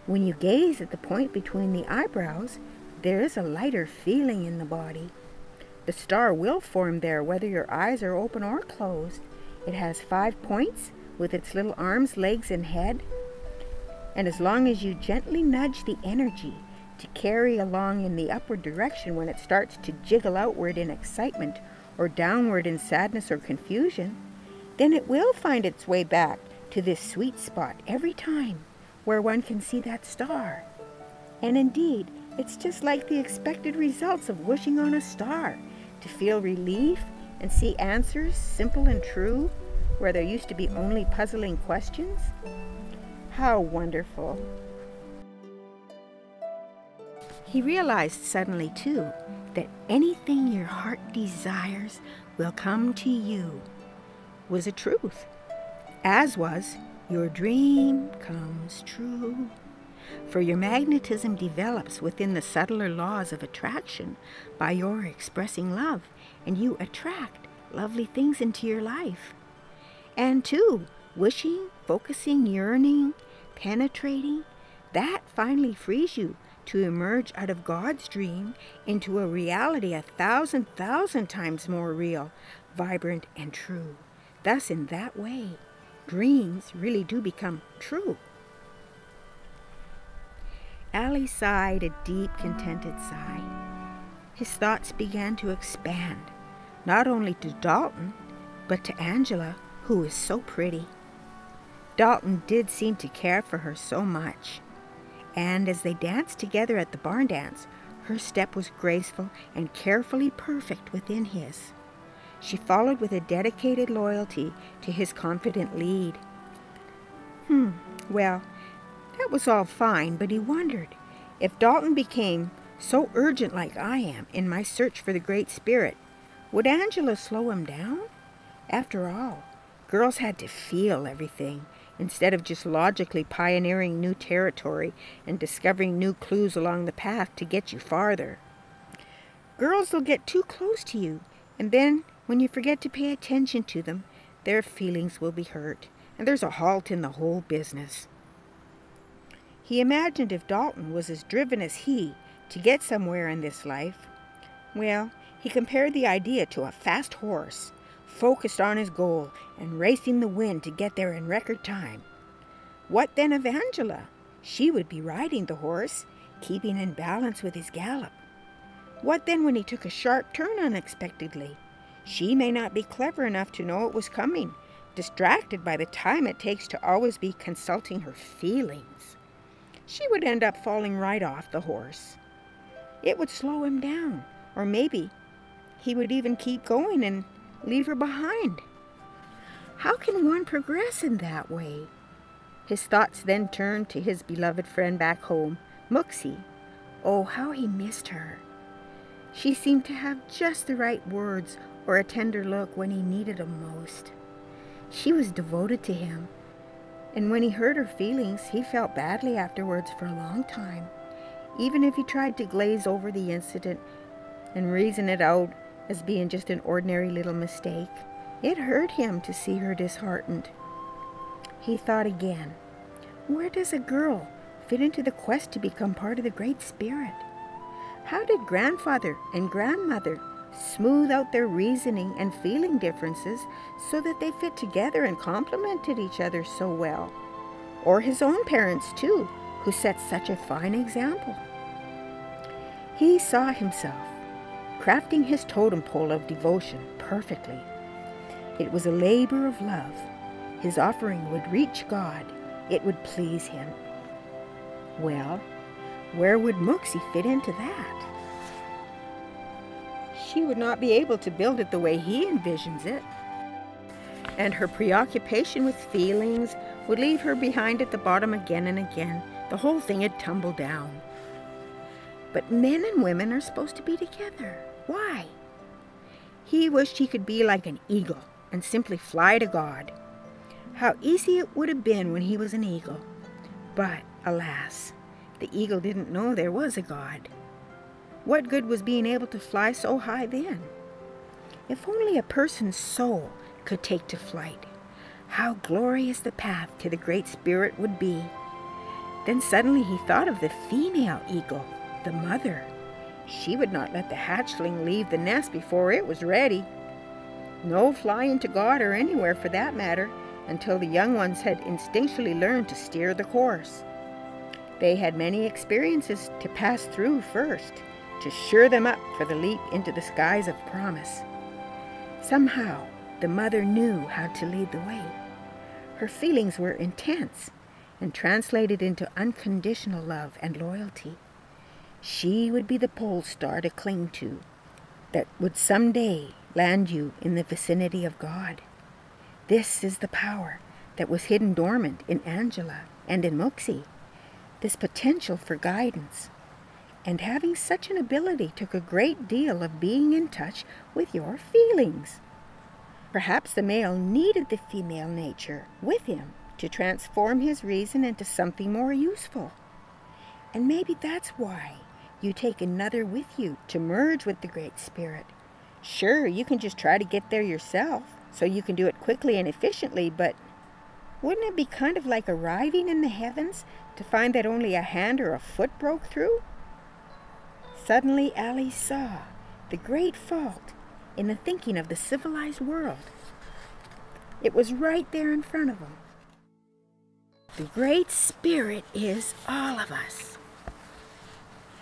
when you gaze at the point between the eyebrows, there is a lighter feeling in the body. The star will form there whether your eyes are open or closed. It has 5 points with its little arms, legs, and head. And as long as you gently nudge the energy to carry along in the upward direction when it starts to jiggle outward in excitement or downward in sadness or confusion, then it will find its way back to this sweet spot every time where one can see that star. And indeed, it's just like the expected results of wishing on a star, to feel relief and see answers simple and true where there used to be only puzzling questions. How wonderful. He realized suddenly, too, that anything your heart desires will come to you was a truth, as was your dream comes true. For your magnetism develops within the subtler laws of attraction by your expressing love, and you attract lovely things into your life. And too, wishing, focusing, yearning, penetrating, that finally frees you to emerge out of God's dream into a reality 1,000,000 times more real, vibrant, and true. Thus, in that way, dreams really do become true. Allie sighed a deep, contented sigh. His thoughts began to expand, not only to Dalton, but to Angela, who is so pretty. Dalton did seem to care for her so much, and as they danced together at the barn dance, her step was graceful and carefully perfect within his. She followed with a dedicated loyalty to his confident lead. Well, that was all fine, but he wondered if Dalton became so urgent like I am in my search for the Great Spirit, would Angela slow him down? After all, girls had to feel everything, instead of just logically pioneering new territory and discovering new clues along the path to get you farther. Girls will get too close to you, and then when you forget to pay attention to them, their feelings will be hurt, and there's a halt in the whole business. He imagined if Dalton was as driven as he to get somewhere in this life, well, he compared the idea to a fast horse, focused on his goal and racing the wind to get there in record time. What then of Angela? She would be riding the horse, keeping in balance with his gallop. What then when he took a sharp turn unexpectedly? She may not be clever enough to know it was coming, distracted by the time it takes to always be consulting her feelings. She would end up falling right off the horse. It would slow him down, or maybe he would even keep going and leave her behind. How can one progress in that way? His thoughts then turned to his beloved friend back home, Mooksy. Oh, how he missed her. She seemed to have just the right words or a tender look when he needed them most. She was devoted to him, and when he hurt her feelings, he felt badly afterwards for a long time, even if he tried to glaze over the incident and reason it out as being just an ordinary little mistake. It hurt him to see her disheartened. He thought again, where does a girl fit into the quest to become part of the Great Spirit? How did grandfather and grandmother smooth out their reasoning and feeling differences so that they fit together and complemented each other so well? Or his own parents too, who set such a fine example. He saw himself crafting his totem pole of devotion perfectly. It was a labor of love. His offering would reach God. It would please him. Well, where would Mooksy fit into that? She would not be able to build it the way he envisions it. And her preoccupation with feelings would leave her behind at the bottom again and again. The whole thing had tumbled down. But men and women are supposed to be together. Why? He wished he could be like an eagle and simply fly to God. How easy it would have been when he was an eagle. But, alas, the eagle didn't know there was a God. What good was being able to fly so high then? If only a person's soul could take to flight, how glorious the path to the Great Spirit would be. Then suddenly he thought of the female eagle, the mother. She would not let the hatchling leave the nest before it was ready. No flying to God or anywhere for that matter until the young ones had instinctually learned to steer the course. They had many experiences to pass through first, to sure them up for the leap into the skies of promise. Somehow, the mother knew how to lead the way. Her feelings were intense and translated into unconditional love and loyalty. She would be the pole star to cling to that would someday land you in the vicinity of God. This is the power that was hidden dormant in Angela and in Mooksy, this potential for guidance. And having such an ability took a great deal of being in touch with your feelings. Perhaps the male needed the female nature with him to transform his reason into something more useful. And maybe that's why you take another with you to merge with the Great Spirit. Sure, you can just try to get there yourself, so you can do it quickly and efficiently, but wouldn't it be kind of like arriving in the heavens to find that only a hand or a foot broke through? Suddenly Ollie saw the great fault in the thinking of the civilized world. It was right there in front of him. The Great Spirit is all of us.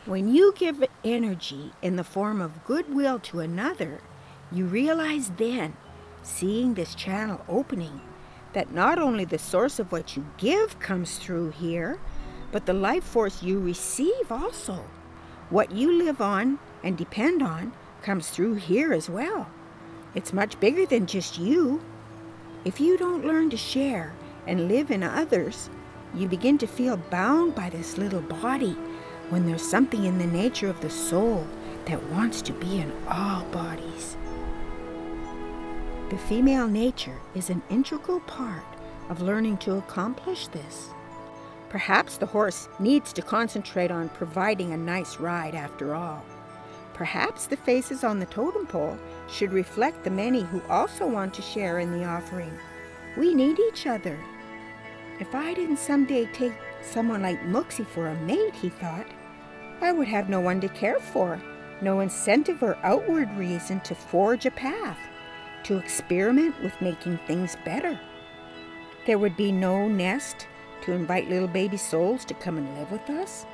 When you give energy in the form of goodwill to another, you realize then, seeing this channel opening, that not only the source of what you give comes through here, but the life force you receive also. What you live on and depend on comes through here as well. It's much bigger than just you. If you don't learn to share and live in others, you begin to feel bound by this little body,
when there's something in the nature of the soul that wants to be in all bodies. The female nature is an integral part of learning to accomplish this. Perhaps the horse needs to concentrate on providing a nice ride after all. Perhaps the faces on the totem pole should reflect the many who also want to share in the offering. We need each other. If I didn't someday take someone like Mooksy for a mate, he thought, I would have no one to care for, no incentive or outward reason to forge a path, to experiment with making things better. There would be no nest to invite little baby souls to come and live with us.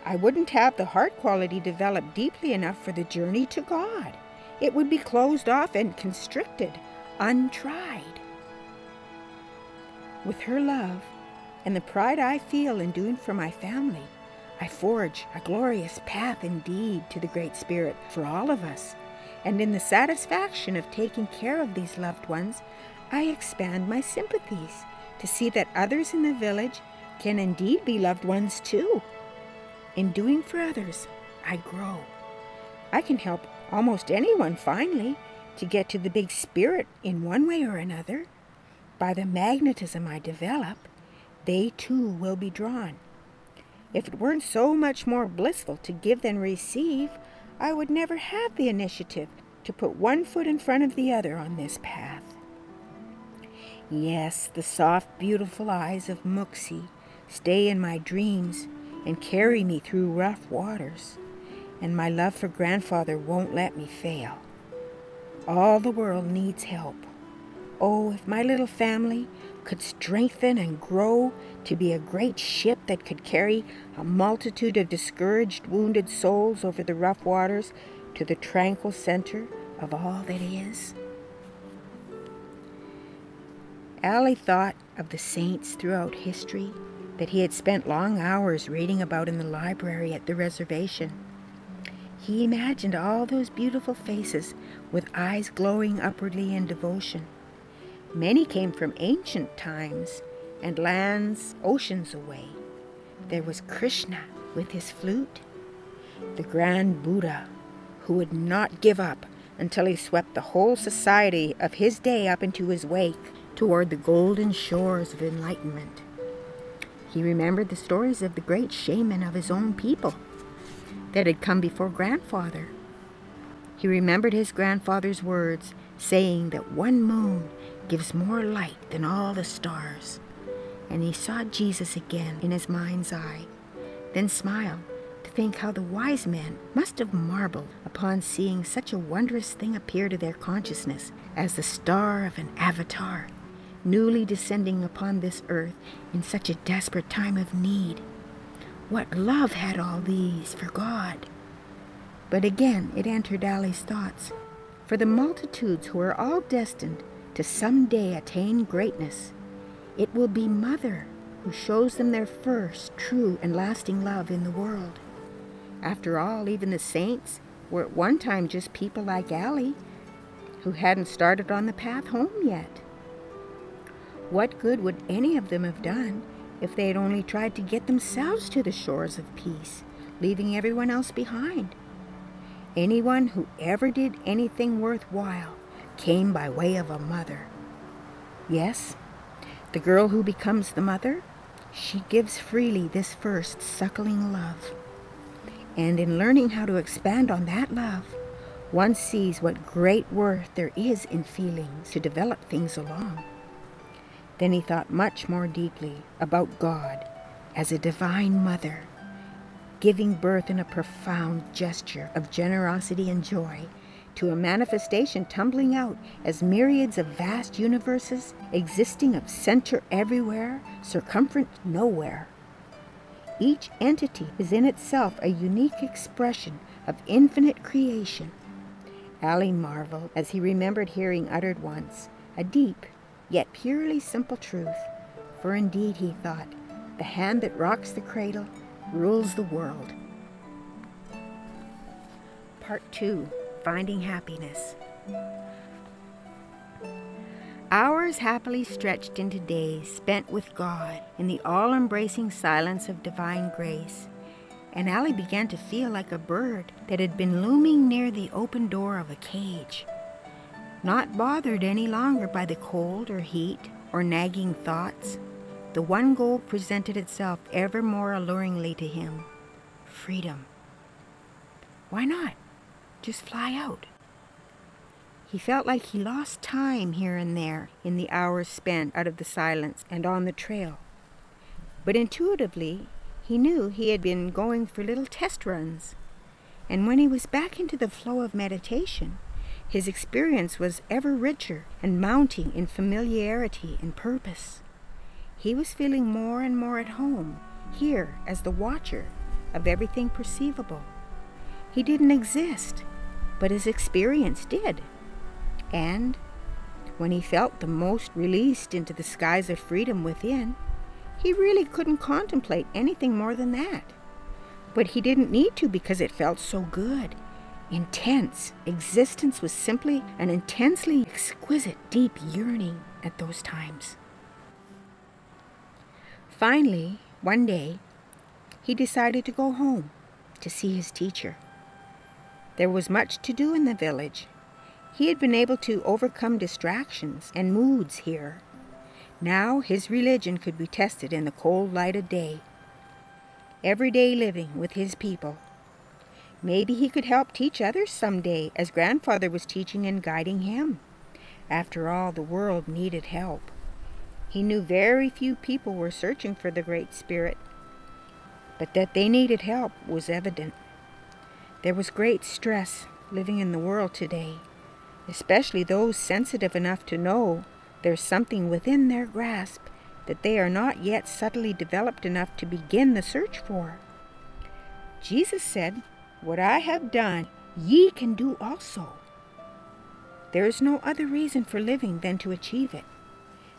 I wouldn't have the heart quality developed deeply enough for the journey to God. It would be closed off and constricted, untried. With her love and the pride I feel in doing for my family, I forge a glorious path indeed to the Great Spirit for all of us. And in the satisfaction of taking care of these loved ones, I expand my sympathies to see that others in the village can indeed be loved ones too. In doing for others, I grow. I can help almost anyone finally to get to the Big Spirit in one way or another. By the magnetism I develop, they too will be drawn. If it weren't so much more blissful to give than receive, I would never have the initiative to put one foot in front of the other on this path. Yes, the soft, beautiful eyes of Mooksy stay in my dreams and carry me through rough waters, and my love for grandfather won't let me fail. All the world needs help. Oh, if my little family could strengthen and grow to be a great ship that could carry a multitude of discouraged, wounded souls over the rough waters to the tranquil center of all that is. Ollie thought of the saints throughout history that he had spent long hours reading about in the library at the reservation. He imagined all those beautiful faces with eyes glowing upwardly in devotion. Many came from ancient times and lands oceans away. There was Krishna with his flute, the grand Buddha who would not give up until he swept the whole society of his day up into his wake toward the golden shores of enlightenment. He remembered the stories of the great shaman of his own people that had come before grandfather. He remembered his grandfather's words saying that one moon gives more light than all the stars. And he saw Jesus again in his mind's eye, then smiled to think how the wise men must have marveled upon seeing such a wondrous thing appear to their consciousness as the star of an avatar, newly descending upon this earth in such a desperate time of need. What love had all these for God? But again it entered Ollie's thoughts. For the multitudes who are all destined to someday attain greatness, it will be Mother who shows them their first true and lasting love in the world. After all, even the saints were at one time just people like Ollie who hadn't started on the path home yet. What good would any of them have done if they had only tried to get themselves to the shores of peace, leaving everyone else behind? Anyone who ever did anything worthwhile came by way of a mother. Yes, the girl who becomes the mother, she gives freely this first suckling love. And in learning how to expand on that love, one sees what great worth there is in feelings to develop things along. Then he thought much more deeply about God as a divine mother, giving birth in a profound gesture of generosity and joy to a manifestation tumbling out as myriads of vast universes existing of center everywhere, circumference nowhere. Each entity is in itself a unique expression of infinite creation. Ollie marveled as he remembered hearing uttered once a deep yet purely simple truth. For indeed, he thought, the hand that rocks the cradle rules the world. Part 2. Finding Happiness. Hours happily stretched into days spent with God in the all-embracing silence of divine grace,
and Ollie began to feel like a bird that had been looming near the open door of a cage. Not bothered any longer by the cold or heat or nagging thoughts, the one goal presented itself ever more alluringly to him: freedom. Why not just fly out? He felt like he lost time here and there in the hours spent out of the silence and on the trail. But intuitively, he knew he had been going for little test runs. And when he was back into the flow of meditation, his experience was ever richer and mounting in familiarity and purpose. He was feeling more and more at home, here as the watcher of everything perceivable. He didn't exist, but his experience did. And when he felt the most released into the skies of freedom within, he really couldn't contemplate anything more than that. But he didn't need to, because it felt so good. Intense. Existence was simply an intensely exquisite, deep yearning at those times. Finally, one day, he decided to go home to see his teacher. There was much to do in the village. He had been able to overcome distractions and moods here. Now his religion could be tested in the cold light of day. Everyday living with his people. Maybe he could help teach others someday, as Grandfather was teaching and guiding him. After all, the world needed help. He knew very few people were searching for the Great Spirit, but that they needed help was evident. There was great stress living in the world today, especially those sensitive enough to know there's something within their grasp that they are not yet subtly developed enough to begin the search for. Jesus said, "What I have done, ye can do also." There is no other reason for living than to achieve it.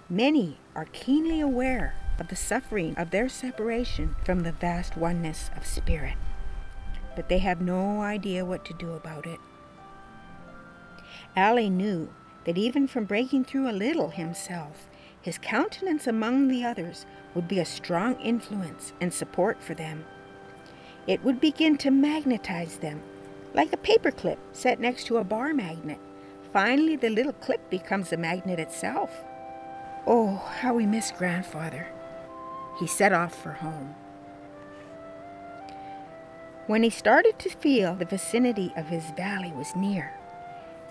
Many are keenly aware of the suffering of their separation from the vast oneness of spirit, but they have no idea what to do about it. Ollie knew that even from breaking through a little himself, his countenance among the others would be a strong influence and support for them. It would begin to magnetize them, like a paperclip set next to a bar magnet. Finally, the little clip becomes a magnet itself. Oh, how he missed Grandfather. He set off for home. When he started to feel the vicinity of his valley was near,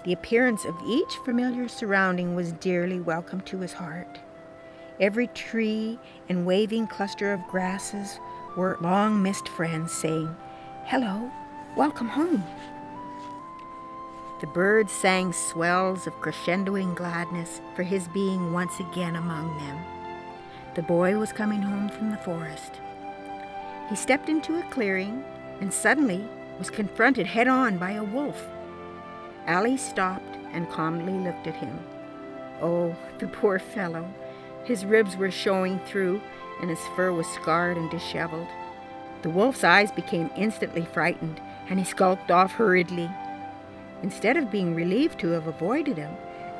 the appearance of each familiar surrounding was dearly welcome to his heart. Every tree and waving cluster of grasses were long-missed friends saying, "Hello, welcome home." The birds sang swells of crescendoing gladness for his being once again among them. The boy was coming home from the forest. He stepped into a clearing and suddenly was confronted head-on by a wolf. Ollie stopped and calmly looked at him. Oh, the poor fellow. His ribs were showing through, and his fur was scarred and disheveled. The wolf's eyes became instantly frightened, and he skulked off hurriedly. Instead of being relieved to have avoided him,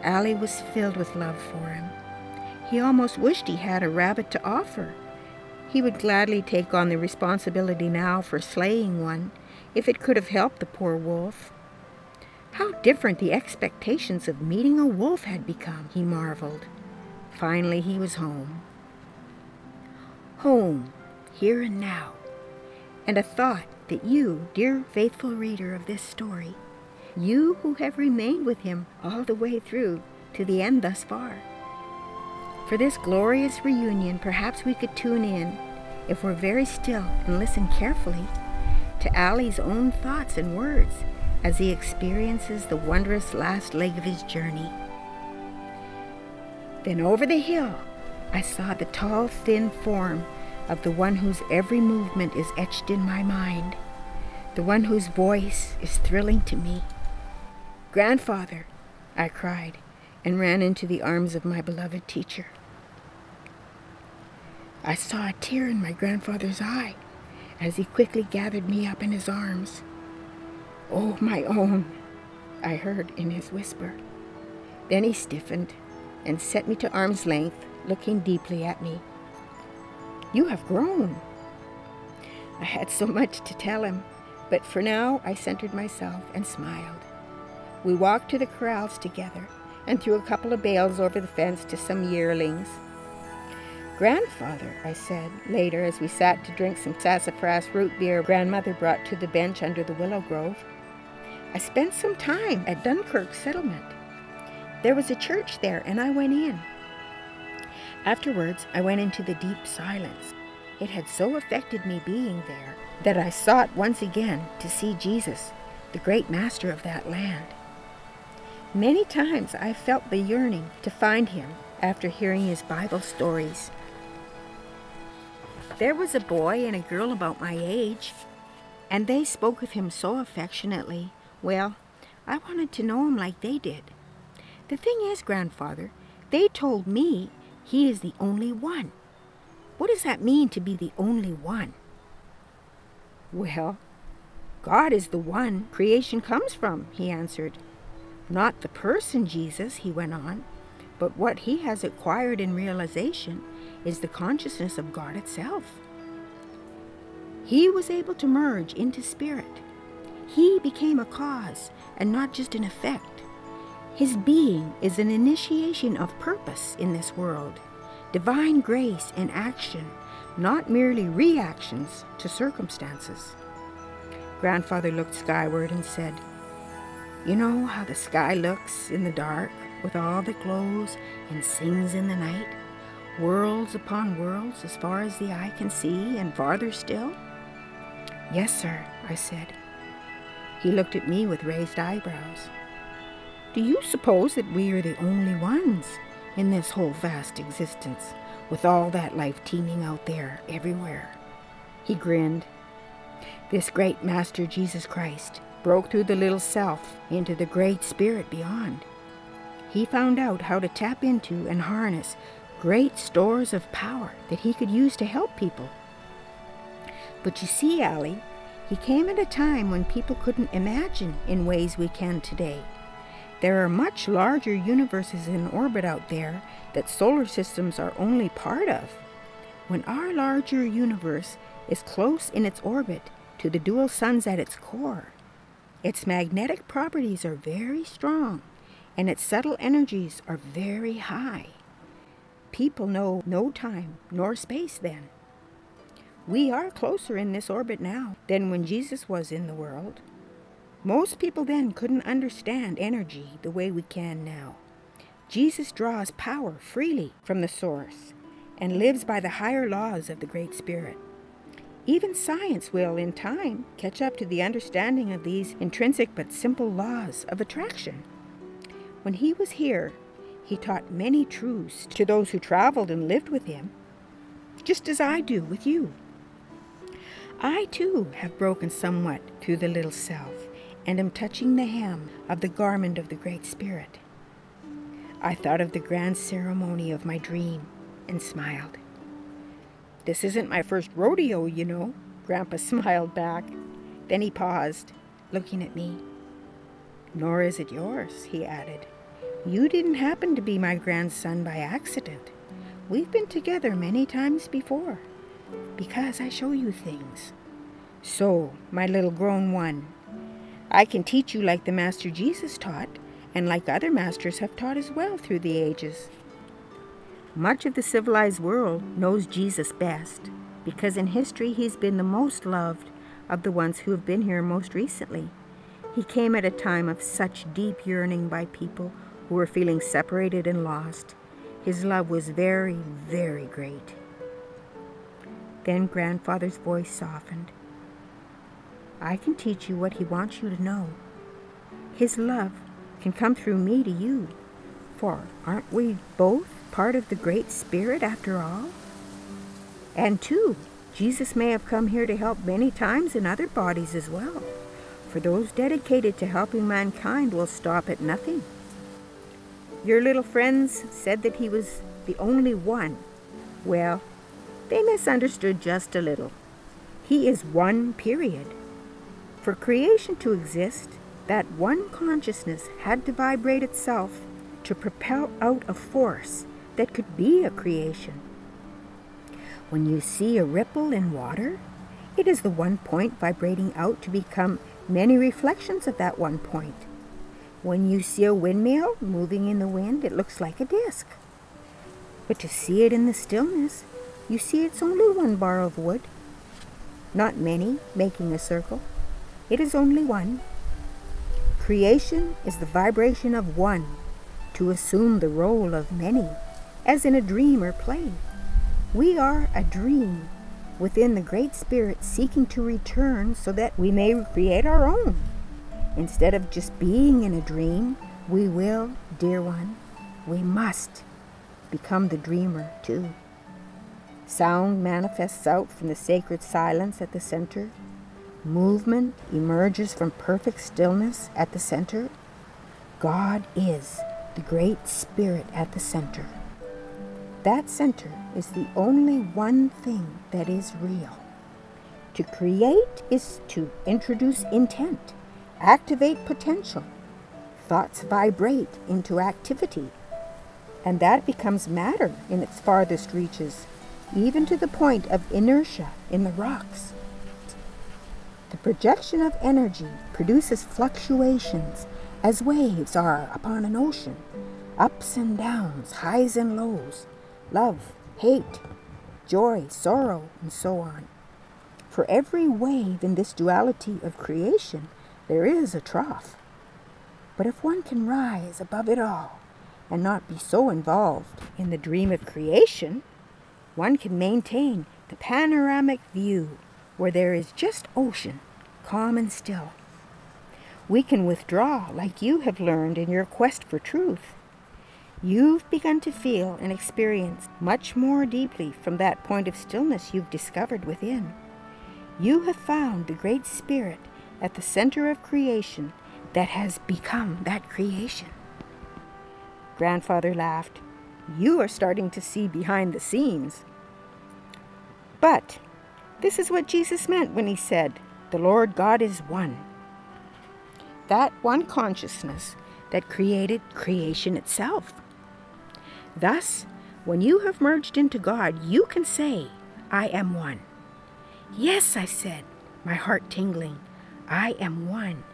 Ollie was filled with love for him. He almost wished he had a rabbit to offer. He would gladly take on the responsibility now for slaying one, if it could have helped the poor wolf. How different the expectations of meeting a wolf had become, he marveled. Finally, he was home. Home, here and now. And a thought that you, dear faithful reader of this story, you who have remained with him all the way through to the end thus far. For this glorious reunion, perhaps we could tune in, if we're very still and listen carefully, to Ollie's own thoughts and words as he experiences the wondrous last leg of his journey. Then over the hill, I saw the tall, thin form of the one whose every movement is etched in my mind, the one whose voice is thrilling to me. "Grandfather," I cried, and ran into the arms of my beloved teacher. I saw a tear in my grandfather's eye as he quickly gathered me up in his arms. "Oh, my own," I heard in his whisper. Then he stiffened and set me to arm's length, looking deeply at me. "You have grown." I had so much to tell him, but for now I centered myself and smiled. We walked to the corrals together and threw a couple of bales over the fence to some yearlings. "Grandfather," I said later as we sat to drink some sassafras root beer Grandmother brought to the bench under the willow grove, "I spent some time at Dunkirk settlement. There was a church there and I went in. Afterwards, I went into the deep silence. It had so affected me being there that I sought once again to see Jesus, the great master of that land. Many times I felt the yearning to find him after hearing his Bible stories. There was a boy and a girl about my age, and they spoke of him so affectionately. Well, I wanted to know him like they did. The thing is, Grandfather, they told me he is the only one. What does that mean, to be the only one?" "Well, God is the one creation comes from," he answered. "Not the person Jesus," he went on, "but what he has acquired in realization is the consciousness of God itself. He was able to merge into spirit. He became a cause and not just an effect. His being is an initiation of purpose in this world, divine grace and action, not merely reactions to circumstances." Grandfather looked skyward and said, "You know how the sky looks in the dark with all that glows and sings in the night, worlds upon worlds as far as the eye can see and farther still?" "Yes, sir," I said. He looked at me with raised eyebrows. "Do you suppose that we are the only ones in this whole vast existence, with all that life teeming out there everywhere?" He grinned. "This great Master Jesus Christ broke through the little self into the great spirit beyond. He found out how to tap into and harness great stores of power that he could use to help people. But you see, Allie, he came at a time when people couldn't imagine in ways we can today. There are much larger universes in orbit out there that solar systems are only part of. When our larger universe is close in its orbit to the dual suns at its core, its magnetic properties are very strong and its subtle energies are very high. People know no time nor space then. We are closer in this orbit now than when Jesus was in the world. Most people then couldn't understand energy the way we can now. Jesus draws power freely from the source and lives by the higher laws of the Great Spirit. Even science will, in time, catch up to the understanding of these intrinsic but simple laws of attraction. When he was here, he taught many truths to those who traveled and lived with him, just as I do with you. I, too, have broken somewhat through the little self and am touching the hem of the garment of the Great Spirit." I thought of the grand ceremony of my dream and smiled. "This isn't my first rodeo, you know," Grandpa smiled back. Then he paused, looking at me. "Nor is it yours," he added. "You didn't happen to be my grandson by accident. We've been together many times before, because I show you things. So, my little grown one, I can teach you like the Master Jesus taught, and like other masters have taught as well through the ages. Much of the civilized world knows Jesus best, because in history he's been the most loved of the ones who have been here most recently. He came at a time of such deep yearning by people who were feeling separated and lost. His love was very, very great." Then Grandfather's voice softened. "I can teach you what he wants you to know. His love can come through me to you, for aren't we both part of the Great Spirit after all? And too, Jesus may have come here to help many times in other bodies as well, for those dedicated to helping mankind will stop at nothing. Your little friends said that he was the only one. Well, they misunderstood just a little. He is one, period. For creation to exist, that one consciousness had to vibrate itself to propel out a force that could be a creation. When you see a ripple in water, It is the one point vibrating out to become many reflections of that one point. When you see a windmill moving in the wind, it looks like a disc. But to see it in the stillness, you see it's only one bar of wood, not many making a circle. It is only one. Creation is the vibration of one to assume the role of many, as in a dream or play. We are a dream within the Great Spirit seeking to return so that we may create our own. Instead of just being in a dream, we will, dear one, we must become the dreamer too. Sound manifests out from the sacred silence at the center. Movement emerges from perfect stillness at the center. God is the Great Spirit at the center. That center is the only one thing that is real. To create is to introduce intent, activate potential. Thoughts vibrate into activity, and that becomes matter in its farthest reaches, even to the point of inertia in the rocks. The projection of energy produces fluctuations as waves are upon an ocean, ups and downs, highs and lows, love, hate, joy, sorrow, and so on. For every wave in this duality of creation, there is a trough. But if one can rise above it all and not be so involved in the dream of creation, one can maintain the panoramic view where there is just ocean, calm and still. We can withdraw like you have learned in your quest for truth. You've begun to feel and experience much more deeply from that point of stillness you've discovered within. You have found the Great Spirit at the center of creation that has become that creation. Grandfather laughed. You are starting to see behind the scenes. But this is what Jesus meant when he said, "The Lord God is one." That one consciousness that created creation itself. Thus, when you have merged into God, you can say, "I am one." "Yes," I said, my heart tingling. "I am one.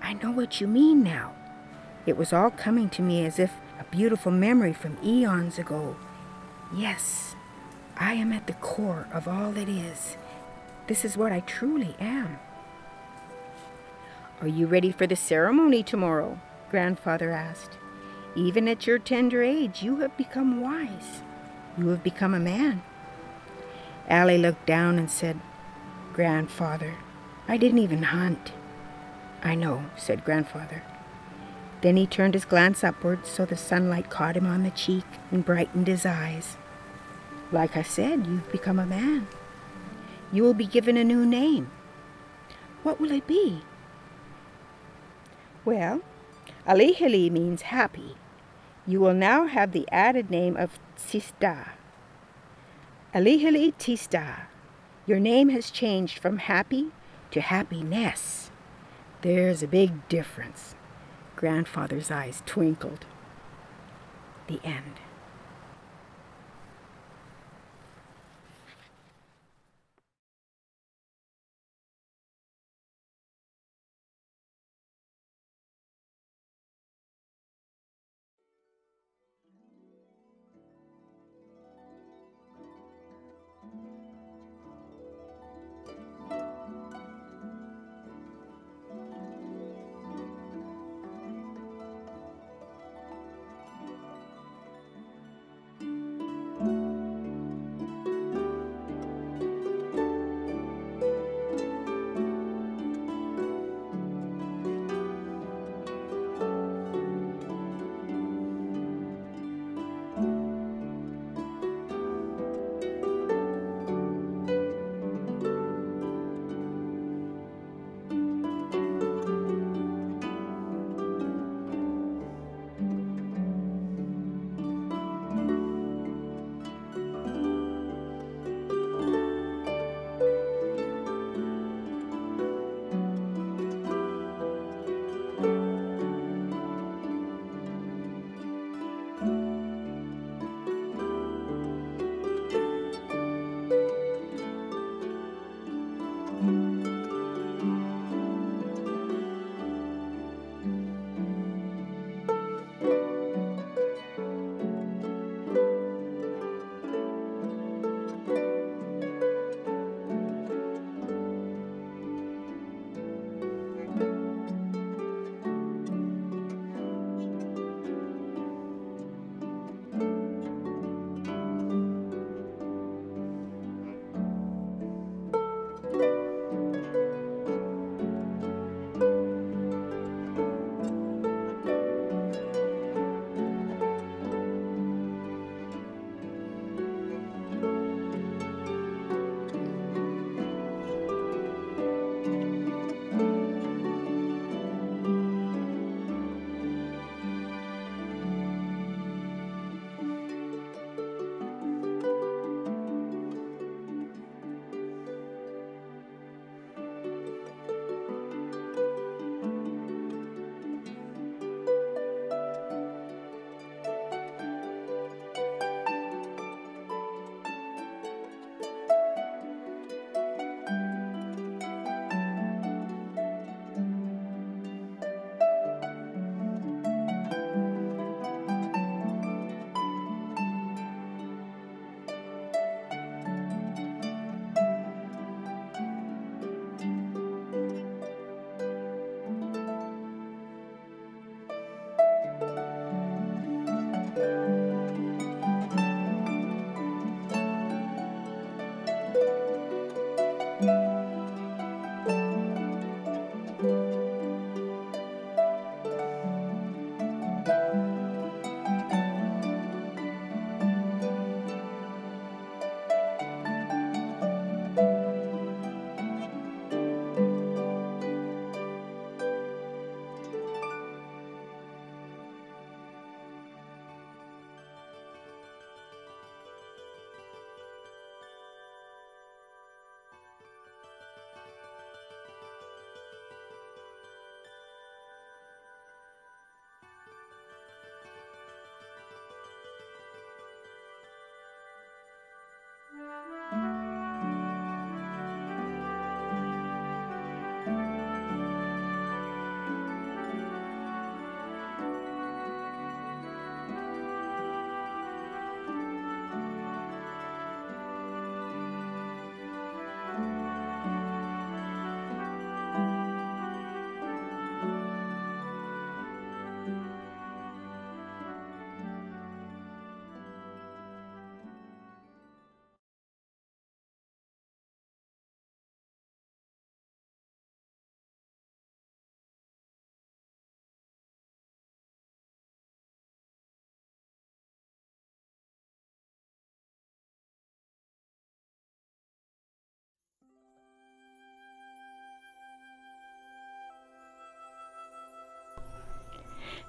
I know what you mean now." It was all coming to me as if a beautiful memory from eons ago. Yes, I am at the core of all that is. This is what I truly am. "Are you ready for the ceremony tomorrow?" Grandfather asked. "Even at your tender age, you have become wise. You have become a man." Allie looked down and said, "Grandfather, I didn't even hunt." "I know," said Grandfather. Then he turned his glance upwards so the sunlight caught him on the cheek and brightened his eyes. "Like I said, you've become a man. You will be given a new name." "What will it be?" "Well, Alihili means happy. You will now have the added name of Tista. Alihili Tista. Your name has changed from happy to happiness. There's a big difference." Grandfather's eyes twinkled. The end.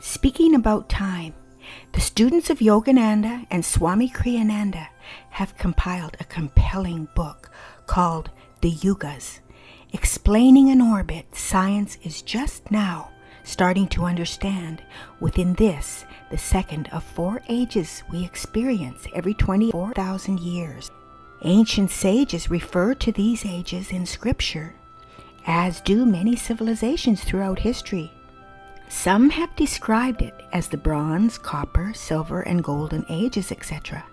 Speaking about time, the students of Yogananda and Swami Kriyananda have compiled a compelling book called The Yugas. Explaining an orbit science is just now starting to understand within this, the second of 4 ages we experience every 24,000 years. Ancient sages refer to these ages in scripture, as do many civilizations throughout history. Some have described it as the Bronze, Copper, Silver, and Golden Ages, etc.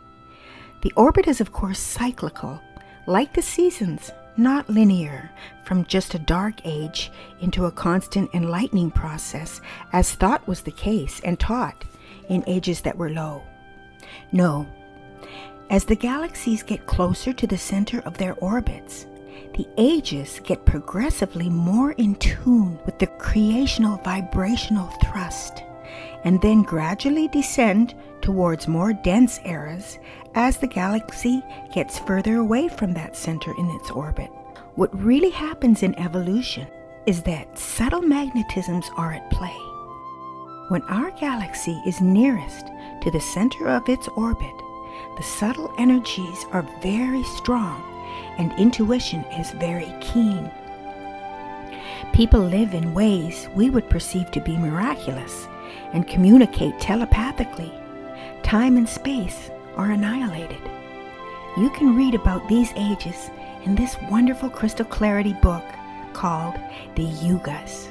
The orbit is of course cyclical, like the seasons, not linear, from just a dark age into a constant enlightening process, as thought was the case and taught in ages that were low. No, as the galaxies get closer to the center of their orbits, the ages get progressively more in tune with the creational vibrational thrust, and then gradually descend towards more dense eras as the galaxy gets further away from that center in its orbit. What really happens in evolution is that subtle magnetisms are at play. When our galaxy is nearest to the center of its orbit, the subtle energies are very strong and intuition is very keen. People live in ways we would perceive to be miraculous and communicate telepathically. Time and space are annihilated. You can read about these ages in this wonderful crystal clarity book called The Yugas.